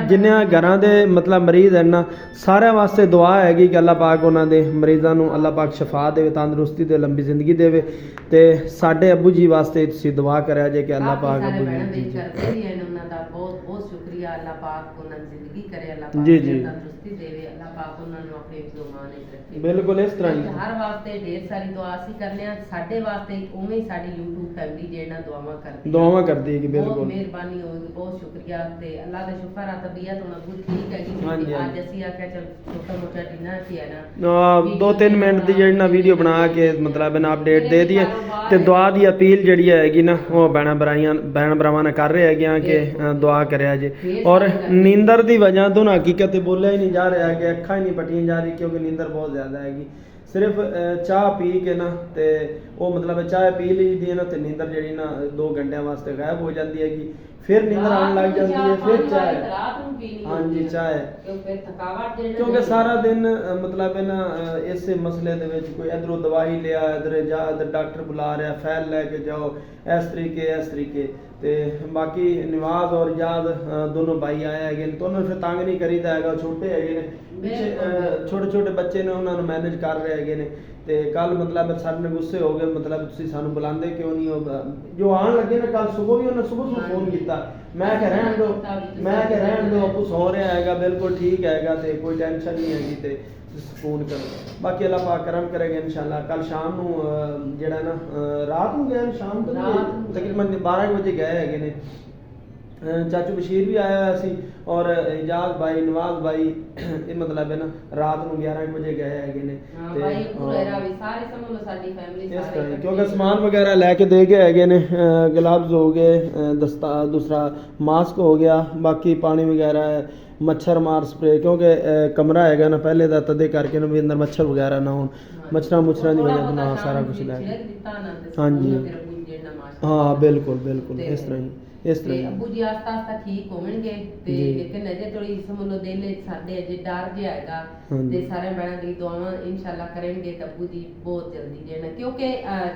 ਜਿੰਨਿਆਂ ਘਰਾਂ ਦੇ ਮਤਲਬ ਮਰੀਜ਼ ਹਨ ਨਾ, ਸਾਰਿਆਂ ਵਾਸਤੇ ਦੁਆ ਹੈਗੀ ਕਿ ਅੱਲਾਹ ਪਾਕ ਉਹਨਾਂ ਦੇ ਮਰੀਜ਼ਾਂ ਨੂੰ ਅੱਲਾਹ ਪਾਕ ਸ਼ਫਾ ਦੇਵੇ, ਤੰਦਰੁਸਤੀ ਦੇ ਲੰਬੀ ਜ਼ਿੰਦਗੀ ਦੇਵੇ। ਤੇ ਸਾਡੇ ਅੱਬੂ ਜੀ ਵਾਸਤੇ ਤੁਸੀਂ ਦੁਆ ਕਰਿਆ ਜੇ ਕਿ ਅੱਲਾਹ ਪਾਕ ਅੱਬੂ ਜੀ ਕਰਦੇ ਵੀ ਹਨ, ਉਹਨਾਂ ਦਾ ਬਹੁਤ ਬਹੁਤ ਸ਼ੁਕਰੀਆ। ਅੱਲਾਹ ਪਾਕ ਉਹਨਾਂ ਦੀ ਜ਼ਿੰਦਗੀ ਕਰੇ, ਅੱਲਾਹ ਪਾਕ ਜੀ, ਜੀ। ਤੰਦਰੁਸਤੀ ਦੇਵੇ, ਅੱਲਾਹ ਪਾਕ ਉਹਨਾਂ ਨੂੰ ਆਪਣੇ ਜ਼ੁਬਾਨ ਵਿੱਚ ਰੱਖੇ। ਬਿਲਕੁਲ ਇਸ ਤਰ੍ਹਾਂ ਹੀ ਹਰ ਵਾਸਤੇ ਢੇਰ ਸਾਰੀ ਦੁਆ ਅਸੀਂ ਕਰਨੇ ਆ, ਸਾਡੇ ਵਾਸਤੇ ਉਵੇਂ ਹੀ ਸਾਡੀ YouTube ਫੈਮਿਲੀ ਜਿਹੜਾ ਦੁਆਵਾਂ ਕਰਦੀ ਦੁਆਵਾਂ ਕਰਦੀ ਹੈ ਕਿ ਬਹੁਤ ਬਿਲਕੁਲ ਮਿਹਰਬਾਨੀ ਹੋਵੇਗੀ, ਬਹੁਤ ਸ਼ੁਕਰੀਆ। ਤੇ ਅੱਲਾਹ ਦਾ ਸ਼ੁਕਰ ਆ, ਤਬੀਅਤ ਹੁਣ ਅੱਗੂ ਠੀਕ ਹੈਗੀ। ਹਾਂਜੀ, ਅੱਜ ਅਸੀਂ ਆਖਿਆ ਚਲ ਛੋਟਾ ਮੋਟਾ ਡਿਨਰ ਕੀ ਹੈ ਨਾ 2-3 ਮਿੰਟ ਦੀ ਜਿਹੜੀ ਨਾ ਵੀਡੀਓ ਬਣਾ ਕੇ ਮਤਲਬ ਇਹਨਾਂ ਅਪਡੇਟ ਦੇ ਦਈਏ। ਤੇ ਦੁਆ ਦੀ ਅਪੀਲ ਜਿਹੜੀ ਹੈਗੀ ਨਾ ਉਹ ਭੈਣ ਭਰਾਵਾਂ ਨਾਲ ਕਰ ਰਹੇ ਹੈਗੇ ਆ ਕਿ ਦੁਆ ਕਰਿਆ ਜੇ। ਔਰ ਨੀਂਦਰ ਦੀ ਵਜ੍ਹਾ ਤੋਂ ਨਾ ਹਕੀਕਤ ਬੋਲਿਆ ਹੀ ਨਹੀਂ ਜਾ ਰਿਹਾ ਕਿ ਅੱਖਾਂ ਹੀ ਨਹੀਂ ਪਟੀਆਂ ਜਾ ਰਹੀ, ਕਿਉਂਕਿ ਨੀਂਦਰ ਬਹੁਤ ਜ਼ਿਆਦਾ ਹੈਗੀ। ਸਿਰਫ ਚਾਹ ਪੀ ਕੇ ਨਾ ਤੇ ਉਹ ਮਤਲਬ ਚਾਹ ਪੀ ਲਈ ਦੀ ਹੈ ਨਾ, ਤੇ ਨੀਂਦਰ ਜਿਹੜੀ ਨਾ 2 ਘੰਟਿਆਂ ਵਾਸਤੇ ਗਾਇਬ ਹੋ ਜਾਂਦੀ ਹੈਗੀ, ਫਿਰ ਨੀਂਦਰ ਆਉਣ ਲੱਗ ਜਾਂਦੀ ਹੈ, ਫਿਰ ਚਾਹ ਰਾਤ ਨੂੰ ਪੀਣੀ ਹਾਂਜੀ ਚਾਹ ਹੈ। ਕਿਉਂਕਿ ਥਕਾਵਟ ਜਿਹੜਾ ਕਿਉਂਕਿ ਸਾਰਾ ਦਿਨ ਮਤਲਬ ਹੈ ਨਾ ਇਸੇ ਮਸਲੇ ਦੇ ਵਿੱਚ ਕੋਈ ਇਧਰੋਂ ਦਵਾਈ ਲਿਆ, ਇਧਰ ਜਾ, ਇਧਰ ਡਾਕਟਰ ਬੁਲਾ ਰਿਹਾ, ਫੈਲ ਲੈ ਕੇ ਜਾਓ, ਇਸ ਤਰੀਕੇ। ਤੇ ਬਾਕੀ ਨਿਵਾਜ਼ ਔਰ ਯਾਦ ਦੋਨੋਂ ਭਾਈ ਆਏ ਹੈਗੇ ਨੇ, ਤੁਹਾਨੂੰ ਫਿਰ ਤੰਗ ਨਹੀਂ ਕਰੀਦਾ ਹੈਗਾ, ਛੋਟੇ ਹੈਗੇ ਨੇ ਪਿੱਛੇ, ਛੋਟੇ ਬੱਚੇ ਨੇ, ਉਹਨਾਂ ਨੂੰ ਮੈਨੇਜ ਕਰ ਰਹੇ ਹੈਗੇ ਨੇ। ਤੇ ਕੱਲ ਮਤਲਬ ਸਾਡੇ ਨਾਲ ਗੁੱਸੇ ਹੋ ਗਏ, ਮਤਲਬ ਤੁਸੀਂ ਸਾਨੂੰ ਬੁਲਾਉਂਦੇ ਕਿਉਂ ਨਹੀਂ ਹੋ, ਜੋ ਆਉਣ ਲੱਗੇ ਨੇ ਕੱਲ ਸਵੇਰ ਵੀ ਉਹਨਾਂ ਸਵੇਰ ਫੋਨ ਕੀਤਾ, ਮੈਂ ਕਿਹਾ ਰਹਿਣ ਦਿਓ ਆਪੂ ਸੌ ਰਿਹਾ ਹੈਗਾ, ਬਿਲਕੁਲ ਠੀਕ ਹੈਗਾ, ਤੇ ਕੋਈ ਟੈਨਸ਼ਨ ਨਹੀਂ ਹੈਗੀ, ਤੇ ਫੋਨ ਕਰੋ। ਬਾਕੀ ਅੱਲਾਹ ਪਾਕ ਕਰਮ ਕਰੇਗਾ ਇਨਸ਼ਾਅੱਲਾ। ਕੱਲ ਸ਼ਾਮ ਨੂੰ ਜਿਹੜਾ ਨਾ ਰਾਤ ਨੂੰ ਗਏ, ਸ਼ਾਮ ਤੋਂ ਤਕਰੀਬਨ 12 ਵਜੇ ਗਏ ਹੈਗੇ ਨੇ। ਚਾਚੂ ਬਸ਼ੀਰ ਵੀ ਆਇਆ ਹੋਇਆ ਸੀ ਔਰ ਇਜਾਜ਼ ਭਾਈ, ਨਵਾਜ਼ ਭਾਈ, ਇਹ ਮਤਲਬ ਹੈ ਨਾ ਰਾਤ ਨੂੰ 11 ਵਜੇ ਗਏ ਹੈਗੇ ਨੇ। ਤੇ ਭਾਈ ਪੂਰਾ ਵੀ ਸਾਰੇ ਸਮਝ ਲਓ ਸਾਡੀ ਫੈਮਿਲੀ ਇਸ ਤਰ੍ਹਾਂ ਕਿਉਂਕਿ ਸਮਾਨ ਵਗੈਰਾ ਲੈ ਕੇ ਦੇ ਗਏ ਹੈਗੇ ਨੇ, ਗਲਵਜ਼ ਹੋ ਗਏ, ਦੂਸਰਾ ਮਾਸਕ ਹੋ ਗਿਆ, ਬਾਕੀ ਪਾਣੀ ਵਗੈਰਾ ਹੈ, ਮੱਛਰ ਮਾਰ ਸਪਰੇ, ਕਿਉਂਕਿ ਕਮਰਾ ਹੈਗਾ ਨਾ ਪਹਿਲੇ ਦਾ, ਤਦੇ ਕਰਕੇ ਨਾ ਵੀ ਅੰਦਰ ਮੱਛਰ ਵਗੈਰਾ ਨਾ ਹੋਣ, ਮੱਛਰਾਂ ਦੀ ਵਜ੍ਹਾ ਤੋਂ ਨਾ ਸਾਰਾ ਕੁਝ ਲੈ ਕੇ। ਹਾਂਜੀ ਹਾਂ ਬਿਲਕੁਲ ਇਸ ਤਰ੍ਹਾਂ ਹੀ ਤੇ ਅੱਬੂ ਜੀ ਆਸਤਾ ਆਸਤਾ ਠੀਕ ਹੋਣਗੇ। ਤੇ ਲੇਕਿਨ ਅਜੇ ਥੋੜੀ ਸਮਝ ਲਓ ਦਿਲ ਵਿੱਚ ਸਾਡੇ ਅਜੇ ਡਰ ਜਿਹਾ ਹੈਗਾ, ਤੇ ਸਾਰੇ ਭੈਣਾਂ ਦੀ ਦੁਆਵਾਂ ਇਨਸ਼ਾਅੱਲਾ ਕਰਨਗੇ ਤਾਂ ਅੱਬੂ ਜੀ ਬਹੁਤ ਜਲਦੀ ਜਿਹੜਾ, ਕਿਉਂਕਿ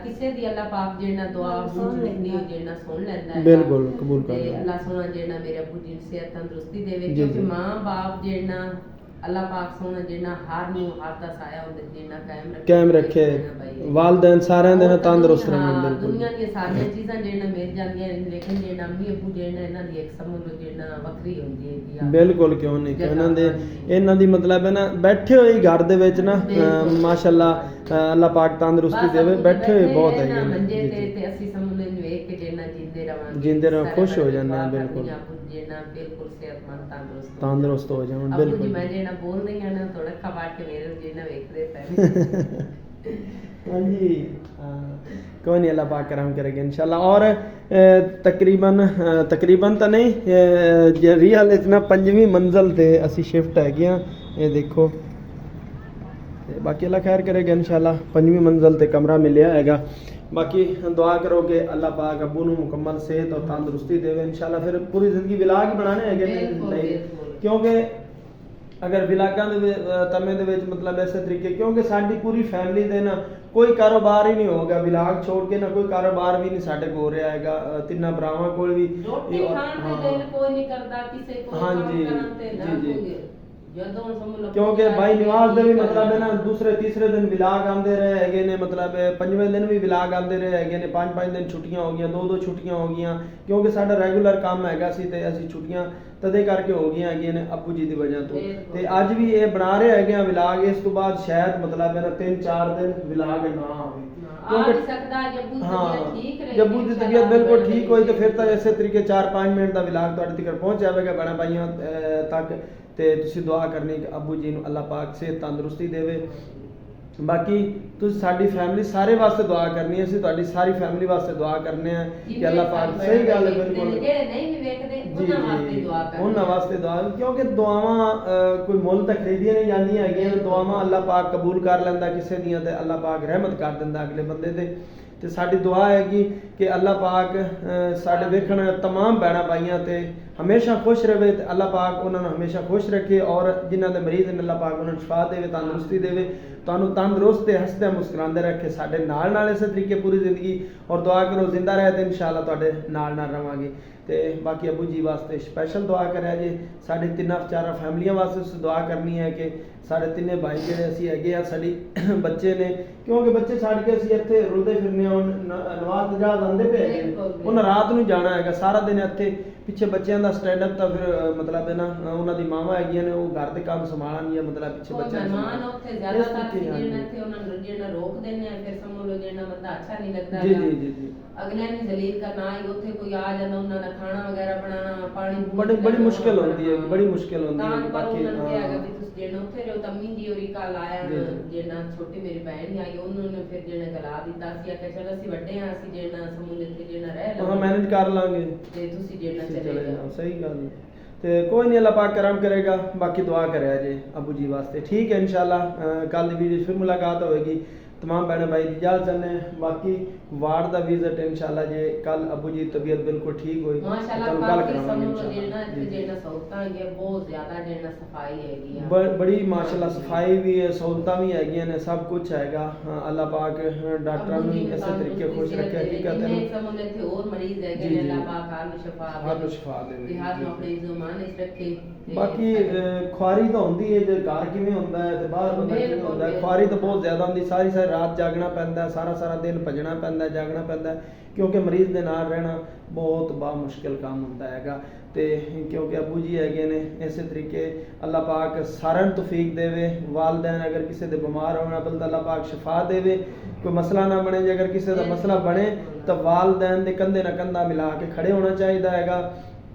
ਕਿਸੇ ਦੀ ਅੱਲਾਹ ਪਾਕ ਜਿਹੜਾ ਦੁਆ ਨਹੀਂ ਜਿਹੜਾ ਸੁਣ ਲੈਂਦਾ ਹੈ, ਬਿਲਕੁਲ ਕਬੂਲ ਕਰ ਤੇ ਅੱਲਾਹ ਸੋਹਣਾ ਜਿਹੜਾ ਮੇਰੇ ਅੱਬੂ ਜੀ ਨੂੰ ਸਿਹਤ ਤੰਦਰੁਸਤੀ ਦੇਵੇ, ਕਿਉਂਕਿ ਮਾਂ ਬਾਪ ਜਿਹੜਾ ਅੱਲਾਹ ਪਾਕ ਸੋਹਣਾ ਜਿਹੜਾ ਹਰ ਨੂੰ ਹਰ ਦਾ ਸਾਇਆ ਹੁੰਦਾ ਜਿਹੜਾ ਕਾਇਮ ਰੱਖੇ, ਵਾਲਦੈਨ ਸਾਰਿਆਂ ਦੇ ਨਾਲ ਤੰਦਰੁਸਤ ਰਹਿਣ। ਬਿਲਕੁਲ ਦੁਨੀਆ ਦੀਆਂ ਸਾਰੀਆਂ ਚੀਜ਼ਾਂ ਜਿਹੜਾ ਮਿਲ ਜਾਂਦੀਆਂ ਨੇ, ਲੇਕਿਨ ਜਿਹੜਾ ਅੰਮੀ ਅੱਬੂ ਜਿਹੜਾ ਇਹਨਾਂ ਦੀ ਇੱਕ ਸਮਝ ਜਿਹੜਾ ਵੱਖਰੀ ਹੁੰਦੀ ਹੈਗੀ ਆ। ਬਿਲਕੁਲ ਕਿਉਂ ਨਹੀਂ, ਇਹਨਾਂ ਦੀ ਮਤਲਬ ਹੈ ਨਾ ਬੈਠੇ ਹੋਏ ਘਰ ਦੇ ਵਿੱਚ ਨਾ ਮਾਸ਼ਾਅੱਲਾ ਅੱਲਾਹ ਪਾਕ ਤੰਦਰੁਸਤੀ ਦੇਵੇ, ਬੈਠੇ ਹੋਏ ਬਹੁਤ ਹੈਗੇ ਮੰਜੇ ਤੇ ਅਸੀਂ ਸਮਝ ਲੈਣ ਵੇਖ ਕੇ ਜਿਹੜਾ ਜਿੰਦੇ ਰਹੋ ਖੁਸ਼ ਹੋ ਜਾਂਦੇ ਆ। ਬਿਲਕੁਲ ਜਿਹੜਾ ਬਿਲਕੁਲ ਸਿਹਤਮੰਦ ਤੰਦਰੁਸਤ ਹੋ ਜਾਣ। ਬਿਲਕੁਲ ਮੈਂ ਜਿਹੜਾ ਬੋਲ ਰਹੀ ਹਾਂ ਨਾ ਥੋੜਾ ਖਵਾਟ ਕੇ ਮੇਰੇ ਜਿਹੜਾ ਵੇਖਦੇ ਪਏ ਹਾਂਜੀ कोई नहीं, अल्लाह पाक करम करेगा इंशाल्लाह। और तकरीबन तो नहीं रियल इतना 5वीं मंजिल ते असी शिफ्ट है गए, ये देखो। बाकी अल्लाह खैर करेगा इंशाल्लाह, 5वीं मंजिल ते कमरा मिलिया हैगा। बाकी दुआ करो कि अल्लाह पाक अब्बू नूं मुकम्मल सेहत और तंदुरुस्ती देवे इंशाल्लाह। फिर पूरी जिंदगी विलाग ही बनाने हैगे, क्योंकि अगर विलागां दे तमे दे विच मतलब ऐसे तरीके, क्योंकि साडी पूरी फैमिली दे ना कोई कारोबार ही नहीं होगा, विलाग छोड़ के ना कोई कारोबार भी नहीं साडे को हो रहा हैगा। तिन्ना भरावां कोल भी रोटी खाण ते दिल कोई नहीं करदा, किसे को काम करन ते ना कोई, क्योंकि भाई निवाज दे भी मतलब है ना दूसरे तीसरे दिन विलाग आंदे रहे हैगे ने, मतलब 5वें दिन भी विलाग आंदे रहे हैगे ने। 5-5 दिन छुट्टियां हो गई, 2-2 छुट्टियां हो गई, क्योंकि साडा रेगुलर काम हैगा सी ते असी छुट्टियां तदे करके हो गई हैगी ने अब्बू जी दी वजह तो। ते अज भी ये बना रहे हैगे विलाग, इस तो बाद शायद मतलब है ना 3-4 दिन विलाग ना आवे, जब्बू की तबीयत बिल्कुल ठीक हुई तो फिर तो इस तरीके 4-5 मिनट का विलाग तुहाडे तक पहुंच जाएगा बड़ा भाइयों तक। ते तुसी दुआ करनी कि अब्बू जी नूं अल्लाह पाक सेहत तंदुरुस्ती देवे। बाकी तुसी साडी फैमिली सारे वास्ते दुआ करनी है, असीं तुहाडी सारी फैमिली वास्ते दुआ करने हैं कि अल्लाह पाक सही गल है बिल्कुल उन्हां वास्ते दुआ, क्योंकि दुआवां कोई मुल तक खरीदियां नहीं जांदियां हैगियां, दुआवां अल्लाह पाक कबूल कर लैंदा किसे दियां ते अल्लाह पाक रहमत कर दिंदा अगले बंदे ते। ਤੇ ਸਾਡੀ ਦੁਆ ਹੈਗੀ ਕਿ ਅੱਲਾਹ ਪਾਕ ਸਾਡੇ ਵੇਖਣ तमाम ਭੈਣਾਂ ਭਾਈਆਂ ਤੇ ਹਮੇਸ਼ਾ ਖੁਸ਼ ਰਹੇ ਤੇ ਅੱਲਾਹ ਪਾਕ ਉਹਨਾਂ ਨੂੰ ਹਮੇਸ਼ਾ ਖੁਸ਼ ਰੱਖੇ, ਔਰ ਜਿਨ੍ਹਾਂ ਦੇ ਮਰੀਜ਼ ਨੇ ਅੱਲਾਹ ਪਾਕ ਉਹਨਾਂ ਨੂੰ ਸ਼ਿਫਾ ਦੇਵੇ, ਤੰਦਰੁਸਤੀ ਦੇਵੇ, ਤੁਹਾਨੂੰ ਤੰਦਰੁਸਤ ਤੇ ਹੱਸਦੇ ਮੁਸਕਰਾਉਂਦੇ ਰੱਖੇ ਸਾਡੇ ਨਾਲ ਇਸੇ ਤਰੀਕੇ ਪੂਰੀ ਜ਼ਿੰਦਗੀ। ਔਰ ਦੁਆ ਕਰੋ ਜ਼ਿੰਦਾ ਰਹੇ ਤੇ ਇਨਸ਼ਾਅੱਲਾ ਤੁਹਾਡੇ ਨਾਲ ਰਵਾਂਗੇ। ਤੇ ਬਾਕੀ ਅਬੂ ਜੀ ਵਾਸਤੇ ਸਪੈਸ਼ਲ ਦੁਆ ਕਰਿਆ ਜੇ, ਸਾਡੇ ਤਿੰਨਾਂ ਚਾਰਾਂ ਫੈਮਲੀਆਂ ਵਾਸਤੇ ਤੁਸੀਂ ਦੁਆ ਕਰਨੀ ਹੈ ਕਿ ਸਾਡੇ ਤਿੰਨੇ ਭਾਈ ਜਿਹੜੇ ਅਸੀਂ ਹੈਗੇ ਆ, ਸਾਡੀ ਬੱਚੇ ਨੇ, ਕਿਉਂਕਿ ਬੱਚੇ ਛੱਡ ਕੇ ਅਸੀਂ ਇੱਥੇ ਰੁਲਦੇ ਫਿਰਨੇ ਹਾਂ। ਨਵਾਜ਼ ਤਜਾਜ਼ ਆਉਂਦੇ ਪਏ ਹੈਗੇ, ਉਹਨਾਂ ਰਾਤ ਨੂੰ ਜਾਣਾ ਹੈਗਾ, ਸਾਰਾ ਦਿਨ ਇੱਥੇ ਪਿੱਛੇ ਬੱਚਿਆਂ ਦਾ ਸਟੈਂਡ ਅਪ ਤਾਂ ਫਿਰ ਮਤਲਬ ਹੈ ਨਾ ਉਹਨਾਂ ਦੀ ਮਾਵਾਂ ਹੈਗੀਆਂ ਨੇ, ਉਹ ਘਰ ਦੇ ਕੰਮ ਸੰਭਾਲਣਗੀਆਂ, ਮਤਲਬ ਪਿੱਛੇ ਬੱਚਿਆਂ ਨੂੰ ਮਹਿਮਾਨ ਉੱਥੇ ਜ਼ਿਆਦਾਤਰ ਜਿਹੜਾ ਇੱਥੇ ਉਹਨਾਂ ਨੂੰ ਜਿਹੜਾ ਰੋਕ ਦਿੰਦੇ ਆ, ਫਿਰ ਸਮਝ ਲਓ ਜਿਹੜਾ ਬੰਦਾ ਅੱਛਾ ਨਹੀਂ ਲੱਗਦਾ ਜੀ ਜੀ ਜੀ ਜੀ ਅਗਲੇ ਨੇ ਜ਼ਲੀਲ ਕਰਨਾ ਹੀ, ਉੱਥੇ ਕੋਈ ਆ ਜਾਂਦਾ ਉਹਨਾਂ ਦਾ ਖਾਣਾ ਵਗੈਰਾ ਬਣਾਉਣਾ, ਪਾਣੀ ਬੜੀ ਮੁਸ਼ਕਿਲ ਹੁੰਦੀ ਹੈ, ਬੜੀ ਮੁਸ਼ਕਿਲ ਹੁੰਦੀ ਹੈ। ਬਾਕੀ ਉਹਨਾਂ ਨੇ ਹੈਗਾ ਵੀ ਤੁਸੀਂ ਜਿਹੜਾ ਉੱਥੇ ਰਹੋ, ਤੰਮੀ ਜੀ ਹੋਰੀ ਕੱਲ ਆਇਆ ਜਿਹੜਾ ਛੋਟੀ ਮੇਰੀ ਭੈਣ ਹੀ ਆਈ, ਉਹਨੂੰ ਨੇ ਫਿਰ ਜਿਹੜਾ ਗਲਾ ਦਿੱਤਾ ਸੀ, ਆਖਿਆ ਚਲੋ ਅਸੀਂ ਵੱਡੇ ਆ, ਅਸੀਂ ਜਿਹੜਾ ਸਮੂਹ ਇੱਥੇ ਜਿਹੜਾ ਰਹਿ ਲਵਾਂਗੇ, ਮੈਨੇਜ ਕਰ ਲਾਂਗੇ ਤੇ ਤੁਸੀਂ ਜਿਹੜਾ ਚਲੇ ਜਾਓ। ਸਹੀ ਗੱਲ ਹੈ। ਤੇ ਕੋਈ ਨਹੀਂ, ਅੱਲਾਹ ਪਾਕ ਕਰਮ ਕਰੇਗਾ। ਬਾਕੀ ਦੁਆ ਕਰਿਆ ਜੇ ਅਬੂ ਜੀ ਵਾਸਤੇ। ठीक है इंशाल्लाह कल की वीडियो फिर मुलाकात होगी। तमाम भैन भाई की इजाजत चाहते हैं। बाकी वार्ड का विजिट इंशाल्लाह जे कल अबू जी तबीयत बिल्कुल ठीक हुई माशाल्लाह बाकी समूह जेना जेना सहूलतां है बहुत ज्यादा जेना सफाई हैगी है, बड़ी माशाल्लाह सफाई भी है, सहूलतां भी हैगियां ने, सब कुछ हैगा। अल्लाह पाक डॉक्टरों ने इस तरीके खुश रखे। हकीकत है समूह में थे और मरीज है कि अल्लाह पाक हर शिफा दे, हर अपने जुबान इस रखे। बाकी ख्वारी तो होंदी है, जो घर किवें होंदा है ते बाहर बंदा किवें होंदा है, ख्वारी तो बहुत ज्यादा होंदी, सारी रात जागना पैंदा, सारा दिन भजना पैंदा, जागना पैंदा, क्योंकि मरीज दे नाल रहना बहुत बड़ा मुश्किल काम होंदा हैगा। ते क्योंकि अबू जी हैगे ने इस तरीके अल्लाह पाक सारिਆਂ ਨੂੰ तौफीक देवे। वालदैन अगर किसी दे बीमार होना बल अल्लाह पाक शिफा देवे, कोई मसला ना बने। जे अगर किसी दा मसला बने तो वालदैन दे कंधे ना कंधा मिला के खड़े होना चाहिए हैगा,